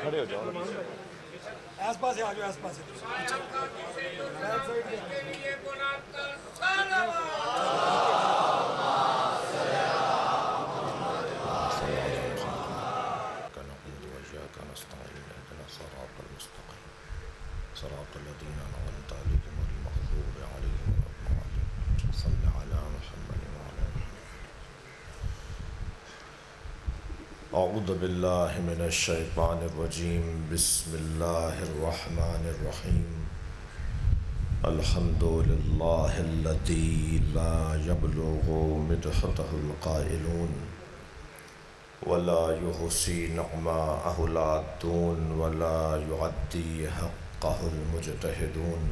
کھڑے ہو جاؤ. آس پاس آ جاؤ، آس پاس صراط الذين أنعمت عليهم غير المغضوب عليهم ولا الضالين. صل على محمد وعلى آله. اعوذ باللہ من الشیطان الرجیم. بسم اللہ الرحمن الرحیم. الحمد للہ الذی لا یبلغ مدحته القائلون ولا يحصي نعماءه العادون ولا يعدي حقه المجتهدون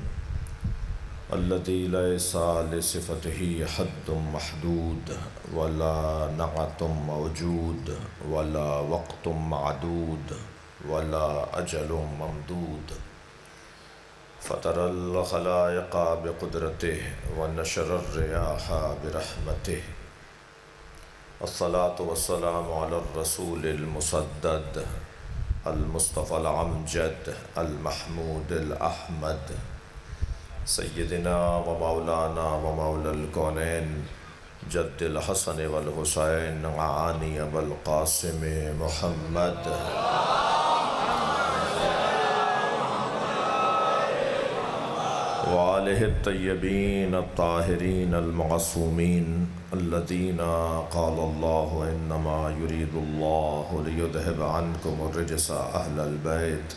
الذي ليس لصفته حد محدود ولا نعت موجود ولا وقت معدود ولا أجل ممدود فطر الخلائق بقدرته ونشر الرياح برحمته. الصلاة والسلام على الرسول المسدد المصطفى العمجد المحمود الأحمد سيدنا ومولانا ومولى الكونين جد الحسن والحسين عاني أبا القاسم محمد وآلہ الطیبین الطاہرین المعصومین الذین قال اللہ انما یرید اللہ لیذہب عنکم الرجس اہل البیت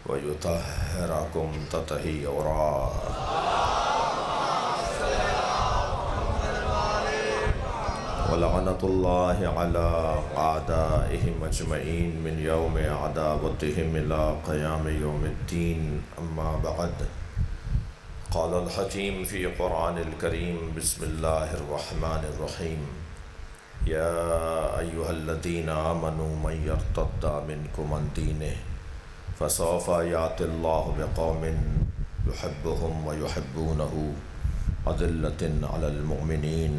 ویطہرکم تطہیرا. ولعنۃ اللہ علی اعدائہم اجمعین من یوم عداوتہم الی قیام یوم الدین. اما بعد قال الحکیم فی قرآن الکریم. بسم اللہ الرحمن الرحیم. یا ایہا الذین آمنوا من یرتد منکم عن دینہ فسوف یأتی اللہ بقوم یحبهم ویحبونہ اذلۃ علی المؤمنین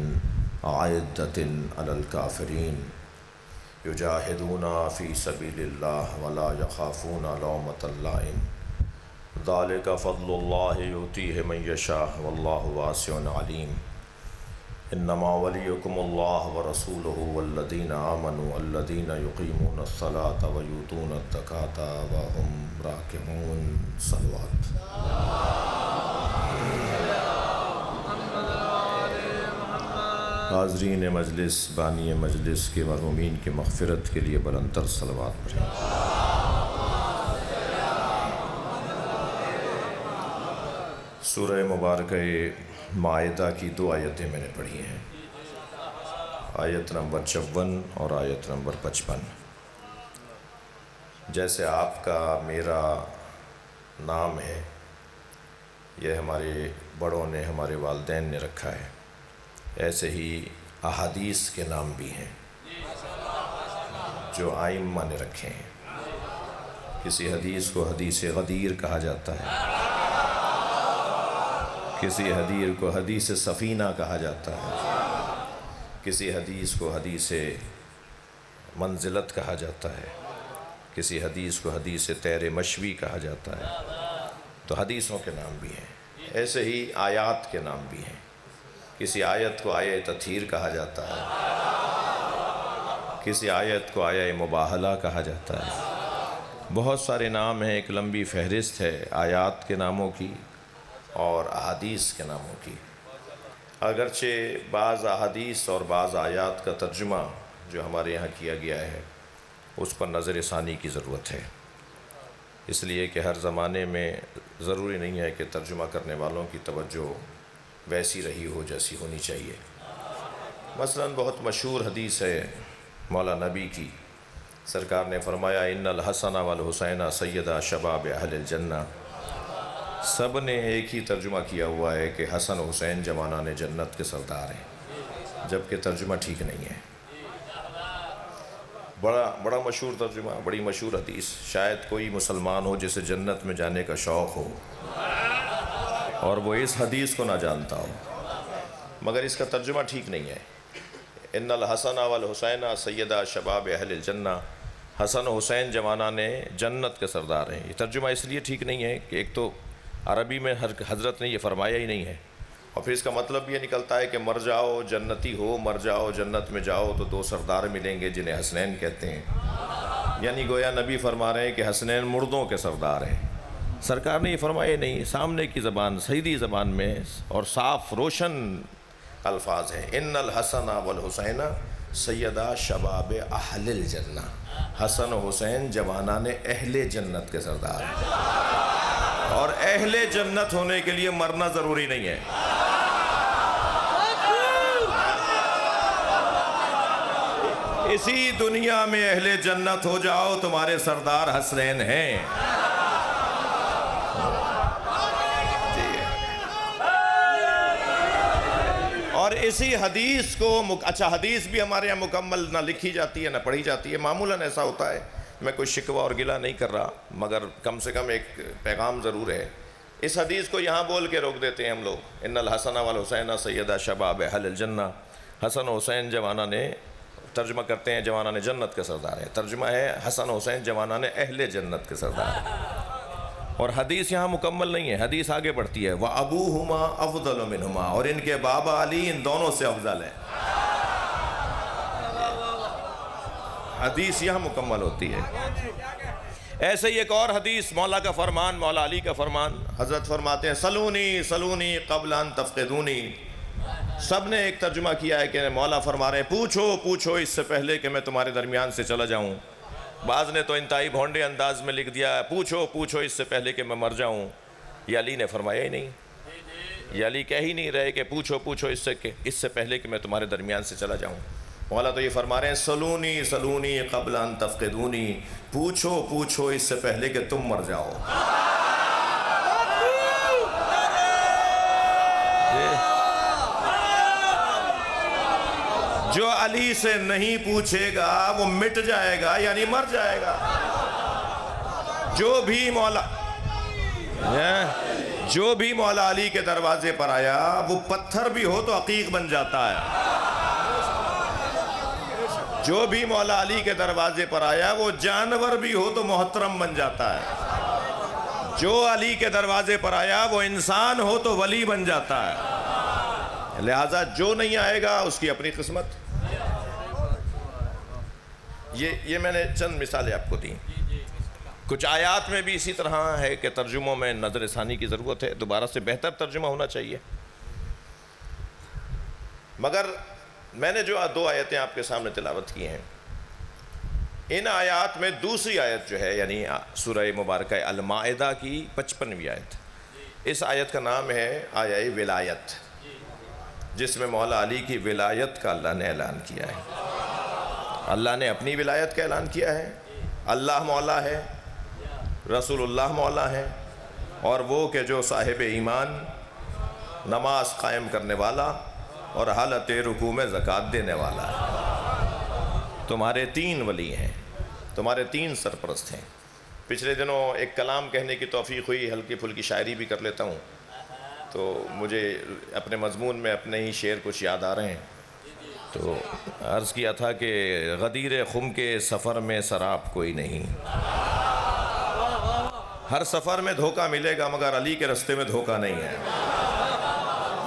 اعزۃ علی الکافرین یجاہدون فی سبیل اللہ ولا یخافون لومۃ لائم. ذالک فضل اللہ یؤتیہ من یشاء واللہ واسع علیم. انما ولیکم اللہ ورسولہ والذین آمنوا الذین یقیمون الصلاة ویؤتون الزکاة وهم راکعون. صلوات. حاضرین مجلس، بانی مجلس کے مرحومین کی مغفرت کے لیے بلند تر صلوات پڑھیں. سورہ مبارکہ مائدہ کی دو آیتیں میں نے پڑھی ہیں، آیت نمبر 54 اور آیت نمبر 55. جیسے آپ کا میرا نام ہے، یہ ہمارے بڑوں نے، ہمارے والدین نے رکھا ہے، ایسے ہی احادیث کے نام بھی ہیں جو ائمہ نے رکھے ہیں. کسی حدیث کو حدیث غدیر کہا جاتا ہے، کسی حدیث کو حدیث سفینہ کہا جاتا ہے، کسی حدیث کو حدیث منزلت کہا جاتا ہے، کسی حدیث کو حدیث تیر مشوی کہا جاتا ہے. تو حدیثوں کے نام بھی ہیں. ایسے ہی آیات کے نام بھی ہیں. کسی آیت کو آیہ تطہیر کہا جاتا ہے، کسی آیت کو آیہ مباہلہ کہا جاتا ہے. بہت سارے نام ہیں. ایک لمبی فہرست ہے آیات کے ناموں کی اور احادیث کے ناموں کی. اگرچہ بعض احادیث اور بعض آیات کا ترجمہ جو ہمارے یہاں کیا گیا ہے اس پر نظر ثانی کی ضرورت ہے، اس لیے کہ ہر زمانے میں ضروری نہیں ہے کہ ترجمہ کرنے والوں کی توجہ ویسی رہی ہو جیسی ہونی چاہیے. مثلا بہت مشہور حدیث ہے مولا نبی کی. سرکار نے فرمایا ان الحسن والحسین سیدہ شباب اہل الجنہ. سب نے ایک ہی ترجمہ کیا ہوا ہے کہ حسن حسین جوانان جنت کے سردار ہیں، جبکہ ترجمہ ٹھیک نہیں ہے. بڑا مشہور ترجمہ، بڑی مشہور حدیث. شاید کوئی مسلمان ہو جسے جنت میں جانے کا شوق ہو اور وہ اس حدیث کو نہ جانتا ہو، مگر اس کا ترجمہ ٹھیک نہیں ہے. ان الحسن والحسین سیدہ شباب اہل الجنہ، حسن و حسین جوانان جنت کے سردار ہیں۔ یہ ترجمہ اس لیے ٹھیک نہیں ہے کہ ایک تو عربی میں حضرت نے یہ فرمایا ہی نہیں ہے، اور پھر اس کا مطلب یہ نکلتا ہے کہ مر جاؤ جنتی ہو، مر جاؤ جنت میں جاؤ تو دو سردار ملیں گے جنہیں حسنین کہتے ہیں، یعنی گویا نبی فرما رہے ہیں کہ حسنین مردوں کے سردار ہیں۔ سرکار نے یہ فرمایا نہیں، سامنے کی زبان سیدھی زبان میں اور صاف روشن الفاظ ہیں، ان الحسن والحسین سیدہ شباب اہل الجنہ، حسن و حسین جوانان اہل جنت کے سردار ہیں، اور اہل جنت ہونے کے لیے مرنا ضروری نہیں ہے۔ اسی دنیا میں اہل جنت ہو جاؤ، تمہارے سردار حسنین ہیں۔ اور اسی حدیث کو اچھا حدیث بھی ہمارے یہاں مکمل نہ لکھی جاتی ہے نہ پڑھی جاتی ہے، معمولاً ایسا ہوتا ہے، میں کوئی شکوہ اور گلہ نہیں کر رہا، مگر کم سے کم ایک پیغام ضرور ہے۔ اس حدیث کو یہاں بول کے روک دیتے ہیں ہم لوگ، ان الحسن والحسین سیدہ شباب اہل الجنہ، حسن و حسین جوانان نے ترجمہ کرتے ہیں جوانان جنت کے سردار ہیں، ترجمہ ہے حسن و حسین جوانان اہل جنت کے سردار ہیں۔ اور حدیث یہاں مکمل نہیں ہے، حدیث آگے بڑھتی ہے، وَأَبُوهُمَا أَفْضَلُ مِنْهُمَا، اور ان کے بابا علی ان دونوں سے افضل ہے۔ حدیث یہاں مکمل ہوتی ہے۔ ایسے ہی ایک اور حدیث، مولا کا فرمان، مولا علی کا فرمان، حضرت فرماتے ہیں سلونی سلونی قبل ان تفقدونی۔ سب نے ایک ترجمہ کیا ہے کہ مولا فرما رہے ہیں پوچھو پوچھو اس سے پہلے کہ میں تمہارے درمیان سے چلا جاؤں۔ بعض نے تو انتہائی بھونڈے انداز میں لکھ دیا پوچھو پوچھو اس سے پہلے کہ میں مر جاؤں۔ یہ علی نے فرمایا ہی نہیں، یہ علی کہہ ہی نہیں رہے کہ پوچھو پوچھو اس سے پہلے کہ میں تمہارے درمیان سے چلا جاؤں۔ مولا تو یہ فرما رہے ہیں سلونی سلونی قبل ان تفقدونی، پوچھو پوچھو اس سے پہلے کہ تم مر جاؤ۔ جو علی سے نہیں پوچھے گا وہ مٹ جائے گا، یعنی مر جائے گا۔ جو بھی مولا علی کے دروازے پر آیا وہ پتھر بھی ہو تو عقیق بن جاتا ہے۔ جو بھی مولا علی کے دروازے پر آیا وہ جانور بھی ہو تو محترم بن جاتا ہے۔ جو علی کے دروازے پر آیا وہ انسان ہو تو ولی بن جاتا ہے۔ لہٰذا جو نہیں آئے گا اس کی اپنی قسمت۔ یہ میں نے چند مثالیں آپ کو دیں۔ کچھ آیات میں بھی اسی طرح ہے کہ ترجموں میں نظر ثانی کی ضرورت ہے، دوبارہ سے بہتر ترجمہ ہونا چاہیے۔ مگر میں نے جو دو آیتیں آپ کے سامنے تلاوت کی ہیں، ان آیات میں دوسری آیت جو ہے یعنی سورہ مبارکہ المائدہ کی 55ویں آیت، اس آیت کا نام ہے آیہ ولایت، جس میں مولا علی کی ولایت کا اللہ نے اعلان کیا ہے۔ اللہ نے اپنی ولایت کا اعلان کیا ہے، اللہ مولا ہے، رسول اللہ مولا ہے، اور وہ کہ جو صاحب ایمان، نماز قائم کرنے والا اور حالت رکوع میں زکوٰۃ دینے والا ہے۔ تمہارے تین ولی ہیں، تمہارے تین سرپرست ہیں۔ پچھلے دنوں ایک کلام کہنے کی توفیق ہوئی، ہلکی پھلکی شاعری بھی کر لیتا ہوں، تو مجھے اپنے مضمون میں اپنے ہی شعر کچھ یاد آ رہے ہیں۔ تو عرض کیا تھا کہ غدیر خم کے سفر میں سراب کوئی نہیں، ہر سفر میں دھوکہ ملے گا مگر علی کے رستے میں دھوکہ نہیں ہے۔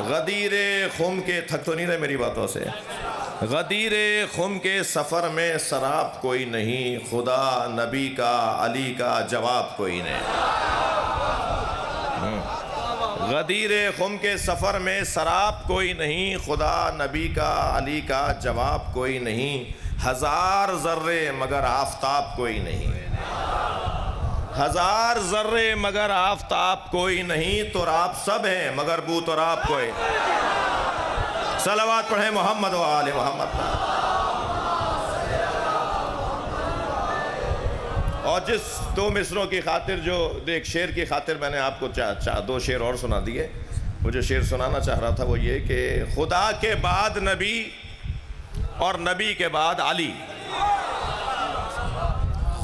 غدیر خم کے، تھک تو نہیں رہے میری باتوں سے، غدیر خم کے سفر میں سراب کوئی نہیں، خدا نبی کا علی کا جواب کوئی نہیں۔ غدیر خم کے سفر میں سراب کوئی نہیں، خدا نبی کا علی کا جواب کوئی نہیں، ہزار ذرے مگر آفتاب کوئی نہیں، ہزار ذرے مگر آفتاب کوئی نہیں، تراب سب ہیں مگر بو تراب کوئی۔ صلوات پڑھیں محمد و آل محمد۔ اور جس دو مصروں کی خاطر، جو ایک شعر کی خاطر میں نے آپ کو دو شعر اور سنا دیے، وہ جو شعر سنانا چاہ رہا تھا وہ یہ کہ خدا کے بعد نبی اور نبی کے بعد علی،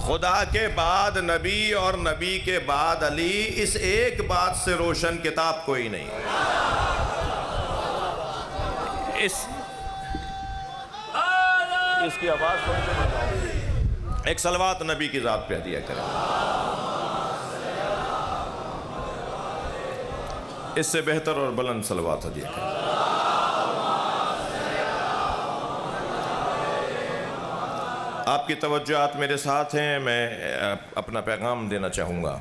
خدا کے بعد نبی اور نبی کے بعد علی، اس ایک بات سے روشن کتاب کوئی نہیں۔ اس کی آواز سن کے بتاؤ. ایک صلوات نبی کی ذات پہ دیا کریں. اس سے بہتر اور بلند صلوات دیا کریں. آپ کی توجہات میرے ساتھ ہیں. میں اپنا پیغام دینا چاہوں گا.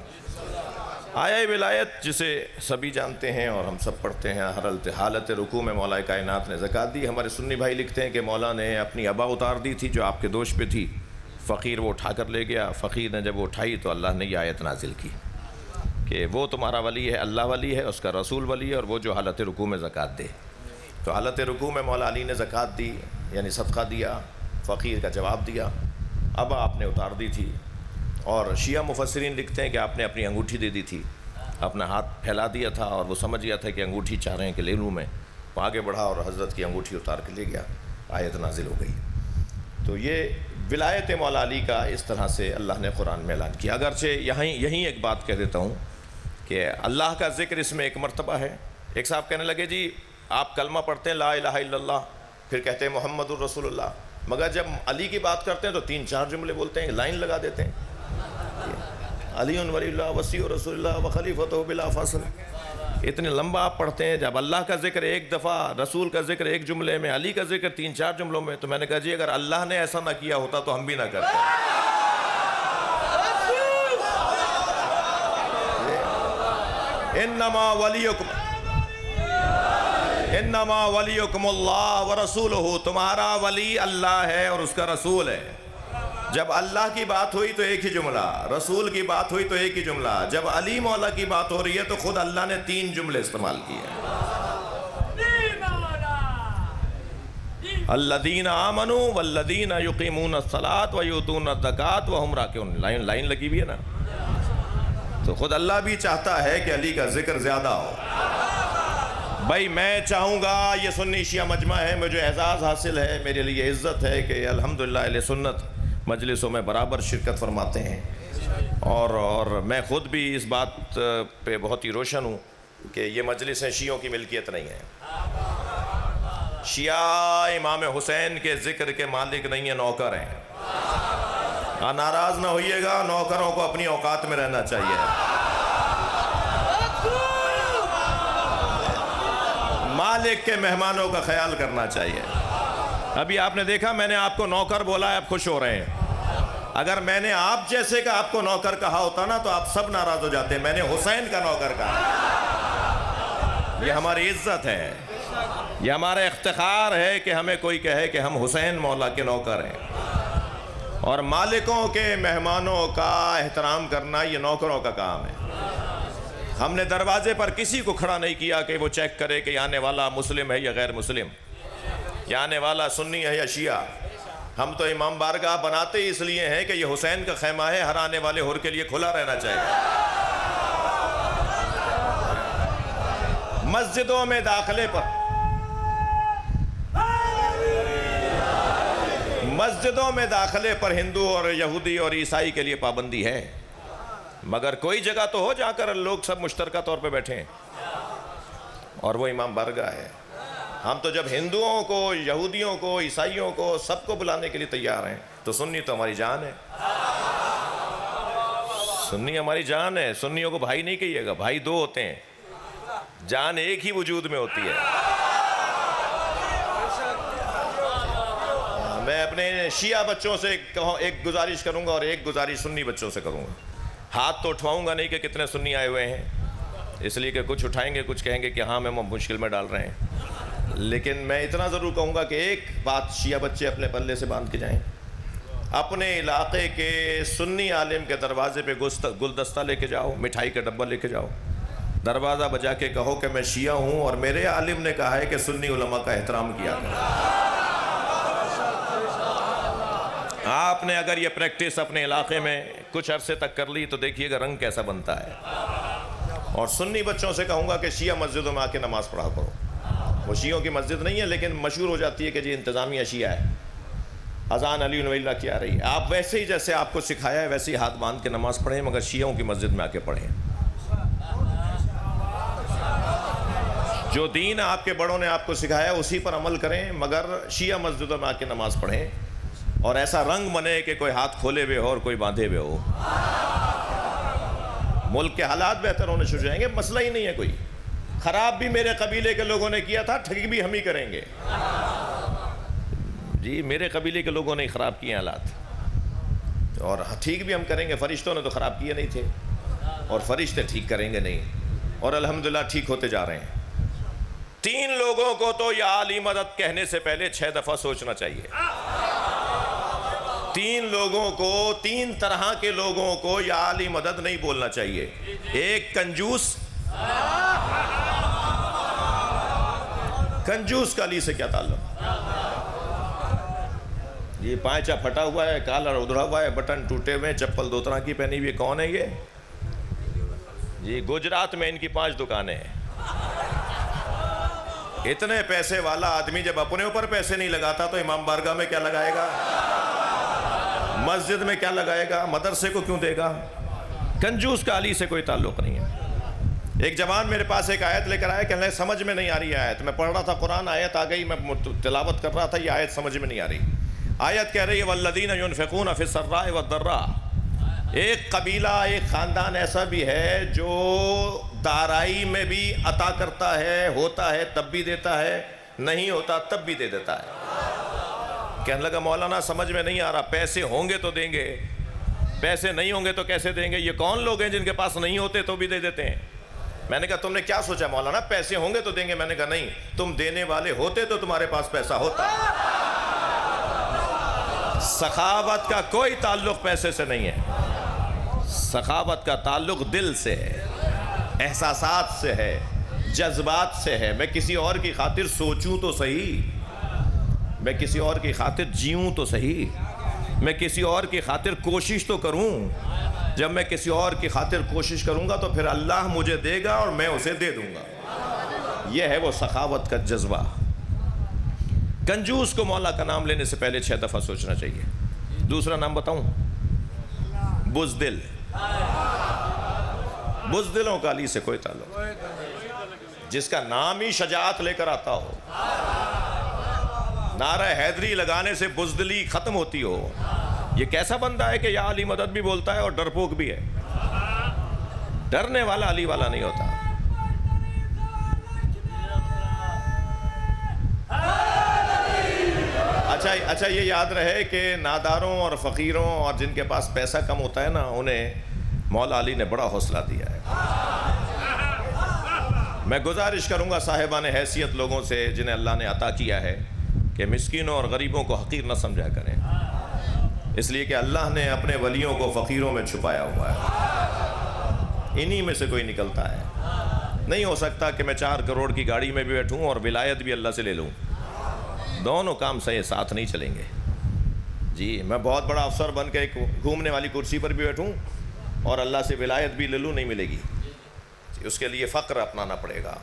آیہ ولایت جسے سبھی جانتے ہیں اور ہم سب پڑھتے ہیں، ہر حالت رکوع میں مولا کائنات نے زکوٰۃ دی. ہمارے سنی بھائی لکھتے ہیں کہ مولا نے اپنی ابا اتار دی تھی جو آپ کے دوش پہ تھی. فقیر وہ اٹھا کر لے گیا. فقیر نے جب وہ اٹھائی تو اللہ نے یہ آیت نازل کی کہ وہ تمہارا ولی ہے، اللہ ولی ہے، اس کا رسول ولی ہے، اور وہ جو حالت رکوع میں زکوٰۃ دے. تو حالت رکوع میں مولا علی نے زکوٰۃ دی، یعنی صدقہ دیا. فقیر کا جواب دیا. ابا آپ نے اتار دی تھی. اور شیعہ مفسرین لکھتے ہیں کہ آپ نے اپنی انگوٹھی دے دی تھی، اپنا ہاتھ پھیلا دیا تھا اور وہ سمجھ گیا تھا کہ انگوٹھی چاہ رہے ہیں کہ لے لوں میں. وہ آگے بڑھا اور حضرت کی انگوٹھی اتار کے لے گیا. آیت نازل ہو گئی. تو یہ ولایت مولا علی کا اس طرح سے اللہ نے قرآن میں اعلان کیا. اگرچہ یہیں ایک بات کہہ دیتا ہوں کہ اللہ کا ذکر اس میں ایک مرتبہ ہے. ایک صاحب کہنے لگے جی آپ کلمہ پڑھتے ہیں لا الہ الا اللہ، پھر کہتے ہیں محمد الرسول اللہ، مگر جب علی کی بات کرتے ہیں تو 3-4 جملے بولتے ہیں، لائن لگا دیتے ہیں. علی ولی اللہ وسیع رسول اللہ وخلیفۃ بلا فاصل. اتنے لمبا آپ پڑھتے ہیں. جب اللہ کا ذکر ایک دفعہ، رسول کا ذکر ایک جملے میں، علی کا ذکر 3-4 جملوں میں، تو میں نے کہا جی اگر اللہ نے ایسا نہ کیا ہوتا تو ہم بھی نہ کرتے. انما ولیکم اللہ ورسولہ، تمہارا ولی اللہ ہے اور اس کا رسول ہے. جب اللہ کی بات ہوئی تو ایک ہی جملہ، رسول کی بات ہوئی تو ایک ہی جملہ. جب علی مولا کی بات ہو رہی ہے تو خود اللہ نے 3 جملے استعمال کیے. الذین آمنوا والذین یقیمون الصلاۃ ویؤتون الزکاۃ وہم راکعون. لائن لگی ہوئی ہے نا. تو خود اللہ بھی چاہتا ہے کہ علی کا ذکر زیادہ ہو. بھائی میں چاہوں گا، یہ سنی شیعہ مجمع ہے، مجھے اعزاز حاصل ہے، میرے لیے عزت ہے کہ الحمدللہ اہل سنت مجلسوں میں برابر شرکت فرماتے ہیں. اور میں خود بھی اس بات پہ بہت ہی روشن ہوں کہ یہ مجلسیں شیعوں کی ملکیت نہیں ہیں. شیعہ امام حسین کے ذکر کے مالک نہیں ہیں، نوکر ہیں. ناراض نہ ہوئیے گا، نوکروں کو اپنی اوقات میں رہنا چاہیے. مالک کے مہمانوں کا خیال کرنا چاہیے. ابھی آپ نے دیکھا میں نے آپ کو نوکر بولا ہے، آپ خوش ہو رہے ہیں. اگر میں نے آپ جیسے کا آپ کو نوکر کہا ہوتا نا تو آپ سب ناراض ہو جاتے ہیں. میں نے حسین کا نوکر کہا. یہ ہماری عزت ہے، یہ ہمارا افتخار ہے کہ ہمیں کوئی کہے کہ ہم حسین مولا کے نوکر ہیں. اور مالکوں کے مہمانوں کا احترام کرنا یہ نوکروں کا کام ہے. ہم نے دروازے پر کسی کو کھڑا نہیں کیا کہ وہ چیک کرے کہ آنے والا مسلم ہے یا غیر مسلم، یا آنے والا سنی ہے یا شیعہ. ہم تو امام بارگاہ بناتے ہی اس لیے ہیں کہ یہ حسین کا خیمہ ہے، ہر آنے والے حر کے لیے کھلا رہنا چاہیے. مسجدوں میں داخلے پر ہندو اور یہودی اور عیسائی کے لیے پابندی ہے، مگر کوئی جگہ تو ہو جہاں کر لوگ سب مشترکہ طور پہ بیٹھیں، اور وہ امام بارگاہ ہے. ہم تو جب ہندوؤں کو، یہودیوں کو، عیسائیوں کو، سب کو بلانے کے لیے تیار ہیں. تو سنی تو ہماری جان ہے، سنی ہماری جان ہے. سنیوں کو بھائی نہیں کہیے گا، بھائی 2 ہوتے ہیں، جان ایک ہی وجود میں ہوتی ہے. میں اپنے شیعہ بچوں سے ایک گزارش کروں گا اور ایک گزارش سنی بچوں سے کروں گا. ہاتھ تو اٹھواؤں گا نہیں کہ کتنے سنی آئے ہوئے ہیں، اس لیے کہ کچھ اٹھائیں گے، کچھ کہیں گے کہ ہاں ہم مشکل میں ڈال رہے ہیں. لیکن میں اتنا ضرور کہوں گا کہ ایک بات شیعہ بچے اپنے پلے سے باندھ کے جائیں. اپنے علاقے کے سنی عالم کے دروازے پہ گلدستہ لے کے جاؤ، مٹھائی کا ڈبہ لے کے جاؤ، دروازہ بجا کے کہو کہ میں شیعہ ہوں اور میرے عالم نے کہا ہے کہ سنی علماء کا احترام کیا کریں. آپ نے اگر یہ پریکٹس اپنے علاقے میں کچھ عرصے تک کر لی تو دیکھیے گا رنگ کیسا بنتا ہے. اور سنی بچوں سے کہوں گا کہ شیعہ مسجدوں میں آ کے نماز پڑھا کرو. وہ شیعوں کی مسجد نہیں ہے لیکن مشہور ہو جاتی ہے کہ جی انتظامیہ شیعہ ہے، اذان علی ولی اللہ کیا رہی ہے. آپ ویسے ہی جیسے آپ کو سکھایا ہے ویسے ہی ہاتھ باندھ کے نماز پڑھیں، مگر شیعوں کی مسجد میں آ کے پڑھیں. جو دین آپ کے بڑوں نے آپ کو سکھایا اسی پر عمل کریں، مگر شیعہ مسجدوں میں آ کے نماز پڑھیں. اور ایسا رنگ بنے کہ کوئی ہاتھ کھولے ہوئے ہو اور کوئی باندھے ہوئے ہو. ملک کے حالات بہتر ہونے شروع ہو جائیں گے. مسئلہ ہی نہیں ہے کوئی. خراب بھی میرے قبیلے کے لوگوں نے کیا تھا, ٹھیک بھی ہم ہی کریں گے. جی میرے قبیلے کے لوگوں نے خراب کیے حالات, اور ٹھیک بھی ہم کریں گے. فرشتوں نے تو خراب کیے نہیں تھے, اور فرشتے ٹھیک کریں گے نہیں, اور الحمدللہ ٹھیک ہوتے جا رہے ہیں. 3 لوگوں کو تو یا علی مدد کہنے سے پہلے 6 دفعہ سوچنا چاہیے. 3 لوگوں کو, 3 طرح کے لوگوں کو یا علی مدد نہیں بولنا چاہیے. ایک کنجوس. کنجوس کا علی سے کیا تعلق؟ یہ پائچہ پھٹا ہوا ہے, کالر ادھرا ہوا ہے, بٹن ٹوٹے ہوئے, چپل 2 طرح کی پہنی ہوئی. کون ہے یہ؟ جی گجرات میں ان کی 5 دکانیں ہیں. اتنے پیسے والا آدمی جب اپنے اوپر پیسے نہیں لگاتا تو امام بارگاہ میں کیا لگائے گا؟ مسجد میں کیا لگائے گا؟ مدرسے کو کیوں دے گا؟ کنجوس کا علی سے کوئی تعلق نہیں ہے. ایک جوان میرے پاس ایک آیت لے کر آیا, کہنے لگا سمجھ میں نہیں آ رہی آیت. میں پڑھ رہا تھا قرآن, آیت آ گئی, میں تلاوت کر رہا تھا, یہ آیت سمجھ میں نہیں آ رہی. آیت کہہ رہی ہے والذین ينفقون فی السراء والضراء. ایک قبیلہ, ایک خاندان ایسا بھی ہے جو دارائی میں بھی عطا کرتا ہے, ہوتا ہے تب بھی دیتا ہے, نہیں ہوتا تب بھی دے دیتا ہے. کہنے لگا مولانا سمجھ میں نہیں آ رہا, پیسے ہوں گے تو دیں گے, پیسے نہیں ہوں گے تو کیسے دیں گے؟ یہ کون لوگ ہیں جن کے پاس نہیں ہوتے تو بھی دے دیتے ہیں؟ میں نے کہا تم نے کیا سوچا مولانا, پیسے ہوں گے تو دیں گے؟ میں نے کہا نہیں, تم دینے والے ہوتے تو تمہارے پاس پیسہ ہوتا. سخاوت کا کوئی تعلق پیسے سے نہیں ہے. سخاوت کا تعلق دل سے ہے, احساسات سے ہے, جذبات سے ہے. میں کسی اور کی خاطر سوچوں تو صحیح, میں کسی اور کی خاطر جیوں تو صحیح, میں کسی اور کی خاطر کوشش تو کروں. جب میں کسی اور کی خاطر کوشش کروں گا تو پھر اللہ مجھے دے گا اور میں اسے دے دوں گا. یہ ہے وہ سخاوت کا جذبہ. کنجوس کو مولا کا نام لینے سے پہلے 6 دفعہ سوچنا چاہیے. دوسرا نام بتاؤں؟ بزدل. بزدلوں کا علی سے کوئی تعلق. جس کا نام ہی شجاعت لے کر آتا ہو, نعرہ حیدری لگانے سے بزدلی ختم ہوتی ہو. یہ کیسا بندہ ہے کہ یا علی مدد بھی بولتا ہے اور ڈرپوک بھی ہے؟ ڈرنے والا علی والا نہیں ہوتا. اچھا یہ یاد رہے کہ ناداروں اور فقیروں اور جن کے پاس پیسہ کم ہوتا ہے نا, انہیں مولا علی نے بڑا حوصلہ دیا ہے. میں گزارش کروں گا صاحبان حیثیت لوگوں سے جنہیں اللہ نے عطا کیا ہے کہ مسکینوں اور غریبوں کو حقیر نہ سمجھا کریں, اس لیے کہ اللہ نے اپنے ولیوں کو فقیروں میں چھپایا ہوا ہے. انہی میں سے کوئی نکلتا ہے. نہیں ہو سکتا کہ میں 4 کروڑ کی گاڑی میں بھی بیٹھوں اور ولایت بھی اللہ سے لے لوں. دونوں کام صحیح ساتھ نہیں چلیں گے. جی میں بہت بڑا افسر بن کے ایک گھومنے والی کرسی پر بھی بیٹھوں اور اللہ سے ولایت بھی لے لوں, نہیں ملے گی. اس کے لیے فقر اپنانا پڑے گا,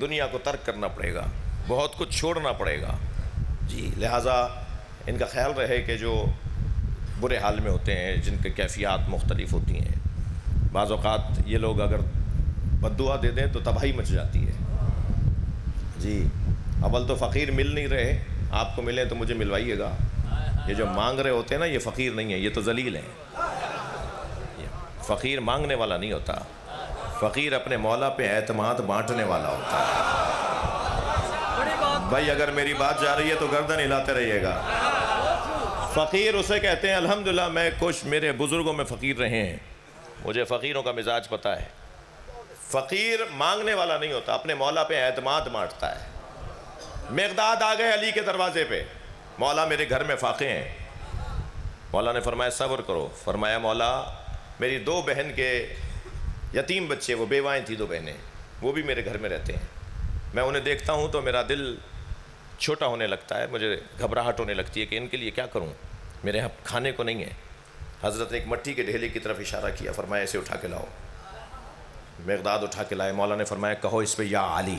دنیا کو ترک کرنا پڑے گا, بہت کچھ چھوڑنا پڑے گا. جی لہٰذا ان کا خیال رہے کہ جو برے حال میں ہوتے ہیں, جن کے کیفیات مختلف ہوتی ہیں, بعض اوقات یہ لوگ اگر بد دعا دے دیں تو تباہی مچ جاتی ہے. جی اول تو فقیر مل نہیں رہے, آپ کو ملیں تو مجھے ملوائیے گا. یہ جو مانگ رہے ہوتے ہیں نا, یہ فقیر نہیں ہیں, یہ تو ذلیل ہیں. فقیر مانگنے والا نہیں ہوتا, فقیر اپنے مولا پہ اعتماد بانٹنے والا ہوتا ہے. بھائی اگر میری بات جا رہی ہے تو گردن ہلاتے رہیے گا. فقیر اسے کہتے ہیں, الحمدللہ میں کچھ میرے بزرگوں میں فقیر رہے ہیں, مجھے فقیروں کا مزاج پتہ ہے. فقیر مانگنے والا نہیں ہوتا, اپنے مولا پہ اعتماد بانٹتا ہے. مقداد آ گئے علی کے دروازے پہ, مولا میرے گھر میں فاقے ہیں. مولا نے فرمایا صبر کرو. فرمایا مولا میری 2 بہن کے یتیم بچے, وہ بیوائیں تھیں 2 بہنیں, وہ بھی میرے گھر میں رہتے ہیں. میں انہیں دیکھتا ہوں تو میرا دل چھوٹا ہونے لگتا ہے, مجھے گھبراہٹ ہونے لگتی ہے کہ ان کے لیے کیا کروں, میرے یہاں کھانے کو نہیں ہے. حضرت نے ایک مٹی کے ڈھیلے کی طرف اشارہ کیا, فرمایا اسے اٹھا کے لاؤ. مقداد اٹھا کے لائے. مولا نے فرمایا کہو اس پہ یا علی.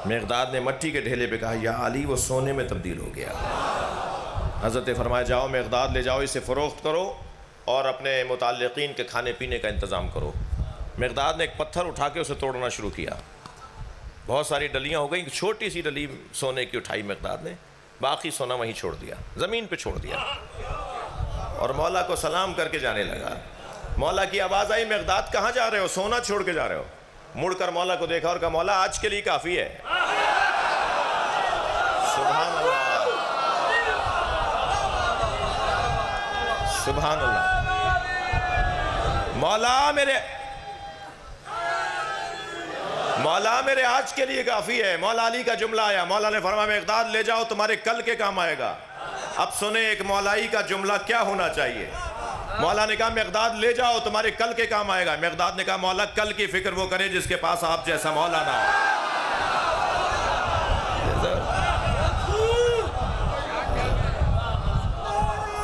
مقداد نے مٹی کے ڈھیلے پہ کہا یا علی, وہ سونے میں تبدیل ہو گیا. حضرت نے فرمایا جاؤ مقداد لے جاؤ, اسے فروخت کرو اور اپنے متعلقین کے کھانے پینے کا انتظام کرو. مقداد نے ایک پتھر اٹھا کے اسے توڑنا شروع کیا. بہت ساری ڈلیاں ہو گئیں, ایک چھوٹی سی ڈلی سونے کی اٹھائی مقداد نے, باقی سونا وہیں چھوڑ دیا، زمین پہ چھوڑ دیا، اور مولا کو سلام کر کے جانے لگا۔ مولا کی آواز آئی، مقداد کہاں جا رہے ہو؟ سونا چھوڑ کے جا رہے ہو؟ مڑ کر مولا کو دیکھا اور کہا مولا آج کے لیے کافی ہے۔ سبحان اللہ، سبحان اللہ۔ مولا میرے آج کے لیے کافی ہے۔ مولا علی کا جملہ آیا، مولا نے فرمایا مقداد لے جاؤ، تمہارے کل کے کام آئے گا۔ اب سنیں ایک مولائی کا جملہ کیا ہونا چاہیے۔ مولا نے کہا مقداد لے جاؤ، تمہارے کل کے کام آئے گا۔ مقداد نے کہا مولا کل کی فکر وہ کرے جس کے پاس آپ جیسا مولا نہ ہو۔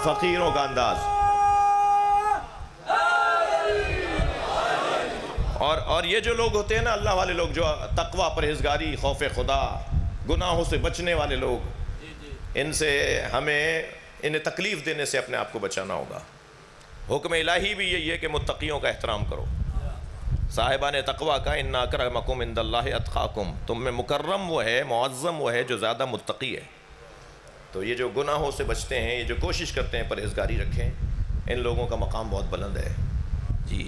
فقیروں کا انداز۔ اور یہ جو لوگ ہوتے ہیں نا، اللہ والے لوگ، جو تقوی، پرہیزگاری، خوف خدا، گناہوں سے بچنے والے لوگ، ان سے ہمیں انہیں تکلیف دینے سے اپنے آپ کو بچانا ہوگا۔ حکم الہی بھی یہی ہے کہ متقیوں کا احترام کرو، صاحبان تقوی کا۔ ان اکرمکم عند اللہ اتقاکم، تم میں مکرم وہ ہے، معظم وہ ہے جو زیادہ متقی ہے۔ تو یہ جو گناہوں سے بچتے ہیں، یہ جو کوشش کرتے ہیں پرہیزگاری رکھیں، ان لوگوں کا مقام بہت بلند ہے جی،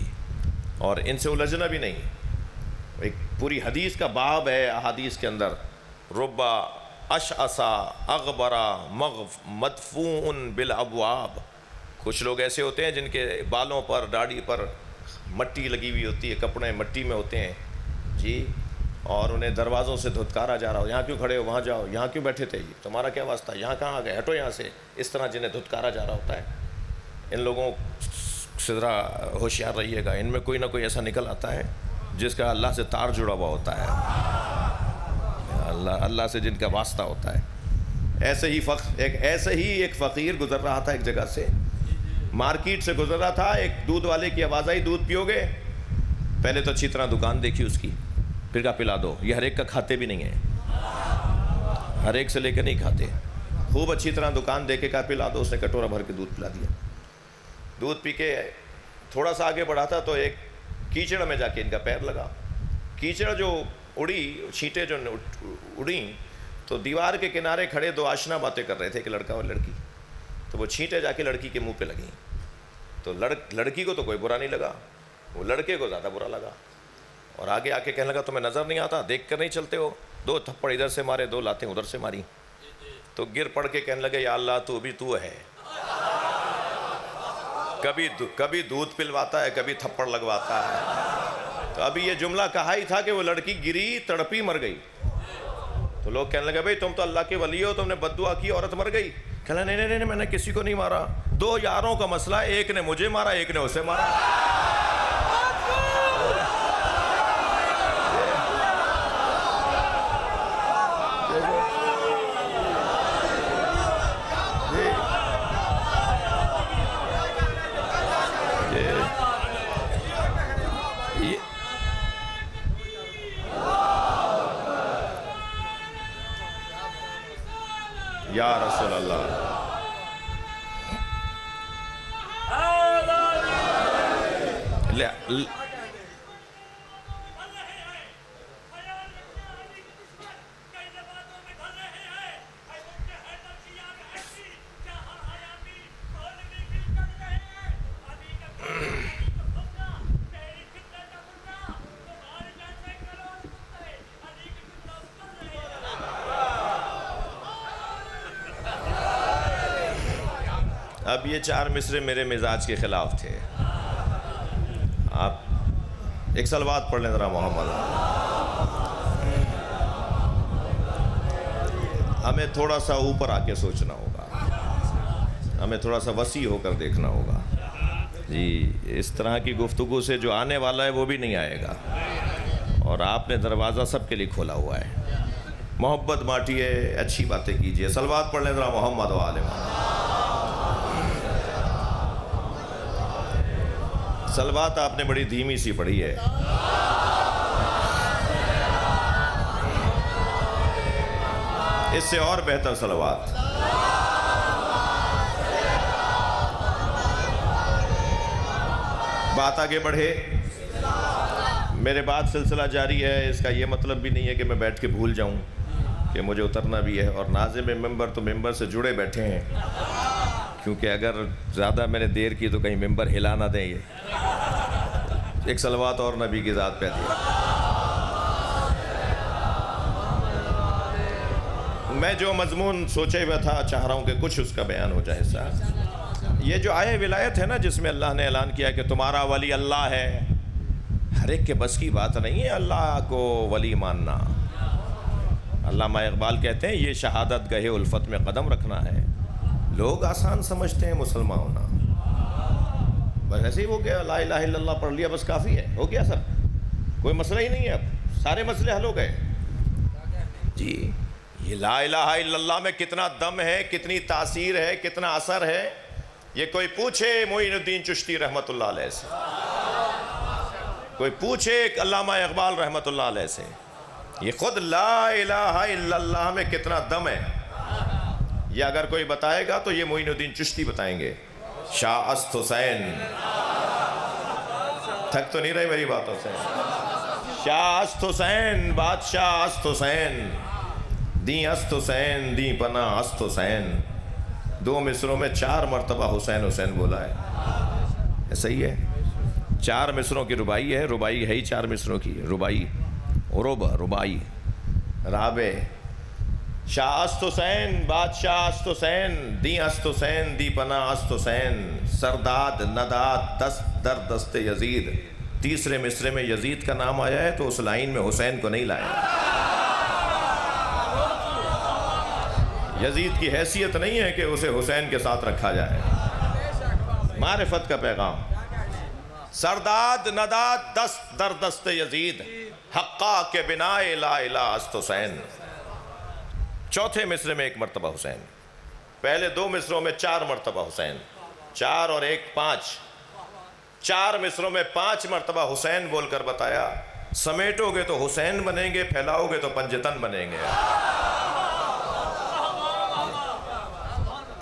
اور ان سے الجھنا بھی نہیں۔ ایک پوری حدیث کا باب ہے احادیث کے اندر، ربا اشعثا اغبرا مدفوع بالابواب۔ کچھ لوگ ایسے ہوتے ہیں جن کے بالوں پر، داڑھی پر مٹی لگی ہوئی ہوتی ہے، کپڑے مٹی میں ہوتے ہیں جی، اور انہیں دروازوں سے دھتکارا جا رہا ہو، یہاں کیوں کھڑے ہو، وہاں جاؤ، یہاں کیوں بیٹھے تھے، تمہارا کیا واسطہ، یہاں کہاں آ گئے، ہٹو یہاں سے، اس طرح جنہیں دھتکارا جا رہا ہوتا ہے۔ ان لوگوں سے ذرا ہوشیار رہیے گا، ان میں کوئی نہ کوئی ایسا نکل آتا ہے جس کا اللہ سے تار جڑا ہوا ہوتا ہے، اللہ سے جن کا واسطہ ہوتا ہے۔ ایسے ہی ایک فقیر گزر رہا تھا ایک جگہ سے، مارکیٹ سے گزر رہا تھا، ایک دودھ والے کی آواز آئی دودھ پیو گے؟ پہلے تو اچھی طرح دکان دیکھی اس کی، پھر کہا پلا دو۔ یہ ہر ایک کا کھاتے بھی نہیں ہیں، ہر ایک سے لے کے نہیں کھاتے۔ خوب اچھی طرح دکان دیکھ کے کہا پلا دو، اس نے کٹورا بھر کے دودھ پلا دیا۔ دودھ پی کے تھوڑا سا آگے بڑھا تھا تو ایک کیچڑ میں جا کے ان کا پیر لگا۔ کیچڑ جو اڑی، چھینٹیں جو اڑیں، تو دیوار کے کنارے کھڑے دو آشنا باتیں کر رہے تھے، ایک لڑکا اور لڑکی، تو وہ چھینٹیں جا کے لڑکی کے منہ پہ لگیں۔ تو لڑکی کو تو کوئی برا نہیں لگا، وہ لڑکے کو زیادہ برا لگا، اور آگے آ کے کہنے لگا تمہیں نظر نہیں آتا، دیکھ کر نہیں چلتے ہو؟ دو تھپڑ ادھر سے مارے، دو لاتیں ادھر سے ماری۔ تو گر پڑ کے کہنے لگے یا اللہ تو بھی تو ہے، کبھی دودھ پلواتا ہے، کبھی تھپڑ لگواتا ہے۔ تو ابھی یہ جملہ کہا ہی تھا کہ وہ لڑکی گری، تڑپی، مر گئی۔ تو لوگ کہنے لگے بھائی تم تو اللہ کے ولی ہو، تم نے بد دعا کی، عورت مر گئی۔ کہنا نہیں میں نے کسی کو نہیں مارا، دو یاروں کا مسئلہ ہے، ایک نے مجھے مارا، ایک نے اسے مارا۔ یا رسول اللہ، اب یہ چار مصرے میرے مزاج کے خلاف تھے۔ آپ ایک صلوات پڑھ لیں ذرا محمد۔ ہمیں تھوڑا سا اوپر آ کے سوچنا ہوگا، ہمیں تھوڑا سا وسیع ہو کر دیکھنا ہوگا جی۔ اس طرح کی گفتگو سے جو آنے والا ہے وہ بھی نہیں آئے گا، اور آپ نے دروازہ سب کے لیے کھولا ہوا ہے۔ محبت بانٹیے، اچھی باتیں کیجیے۔ صلوات پڑھ لیں ذرا محمد و آل محمد۔ صلوات آپ نے بڑی دھیمی سی پڑھی ہے۔ اس سے اور بہتر صلوات۔ بات آگے بڑھے، میرے بعد سلسلہ جاری ہے، اس کا یہ مطلب بھی نہیں ہے کہ میں بیٹھ کے بھول جاؤں۔ کہ مجھے اترنا بھی ہے، اور ناظم ممبر تو ممبر سے جڑے بیٹھے ہیں، کیونکہ اگر زیادہ میں نے دیر کی تو کہیں ممبر ہلا نہ دیں یہ۔ ایک صلوات اور نبی کی ذات پہ دیا۔ میں جو مضمون سوچے ہوا تھا چاہ رہا ہوں کہ کچھ اس کا بیان ہو جائے صاحب۔ یہ جو آیہ ولایت ہے نا، جس میں اللہ نے اعلان کیا کہ تمہارا ولی اللہ ہے، ہر ایک کے بس کی بات نہیں ہے اللہ کو ولی ماننا۔ علامہ اقبال کہتے ہیں یہ شہادت گہے الفت میں قدم رکھنا ہے۔ لوگ آسان سمجھتے ہیں مسلمان ہونا، بس ایسے ہی ہو گیا، لا الہ الا اللہ پڑھ لیا بس کافی ہے، ہو گیا سر، کوئی مسئلہ ہی نہیں ہے، اب سارے مسئلے حل ہو گئے۔ جی یہ لا الہ الا اللہ میں کتنا دم ہے، کتنی تاثیر ہے، کتنا اثر ہے، یہ کوئی پوچھے معین الدین چشتی رحمۃ اللہ علیہ سے، کوئی پوچھے علامہ اقبال رحمۃ اللہ علیہ سے، یہ خود لا الہ الا اللہ میں کتنا دم ہے، یہ اگر کوئی بتائے گا تو یہ معین الدین چشتی بتائیں گے۔ شاہ است حسین، تھک تو نہیں رہے میری باتوں سے؟ شاہ است حسین، بادشاہ است حسین، دیں است حسین، دیں پناہ است حسین، دو مصروں میں 4 مرتبہ حسین حسین بولا ہے، صحیح ہے؟ 4 مصروں کی ربائی ہے، ربائی ہے ہی 4 مصروں کی ربائی، ربائی رابع۔ شاہ است حسین، بادشاہ است حسین، دیں است حسین، دی پناہ است حسین، سرداد نداد دست در دست یزید۔ تیسرے مصرے میں یزید کا نام آیا ہے تو اس لائن میں حسین کو نہیں لایا۔ یزید کی حیثیت نہیں ہے کہ اسے حسین کے ساتھ رکھا جائے۔ معرفت کا پیغام، سرداد نداد دست در دست یزید، حقا کے بنا لا الہ است حسین۔ چوتھے مصرے میں 1 مرتبہ حسین، پہلے 2 مصروں میں 4 مرتبہ حسین، 4 اور 1 5، 4 مصروں میں 5 مرتبہ حسین بول کر بتایا، سمیٹو گے تو حسین بنیں گے، پھیلاؤ گے تو پنجتن بنیں گے۔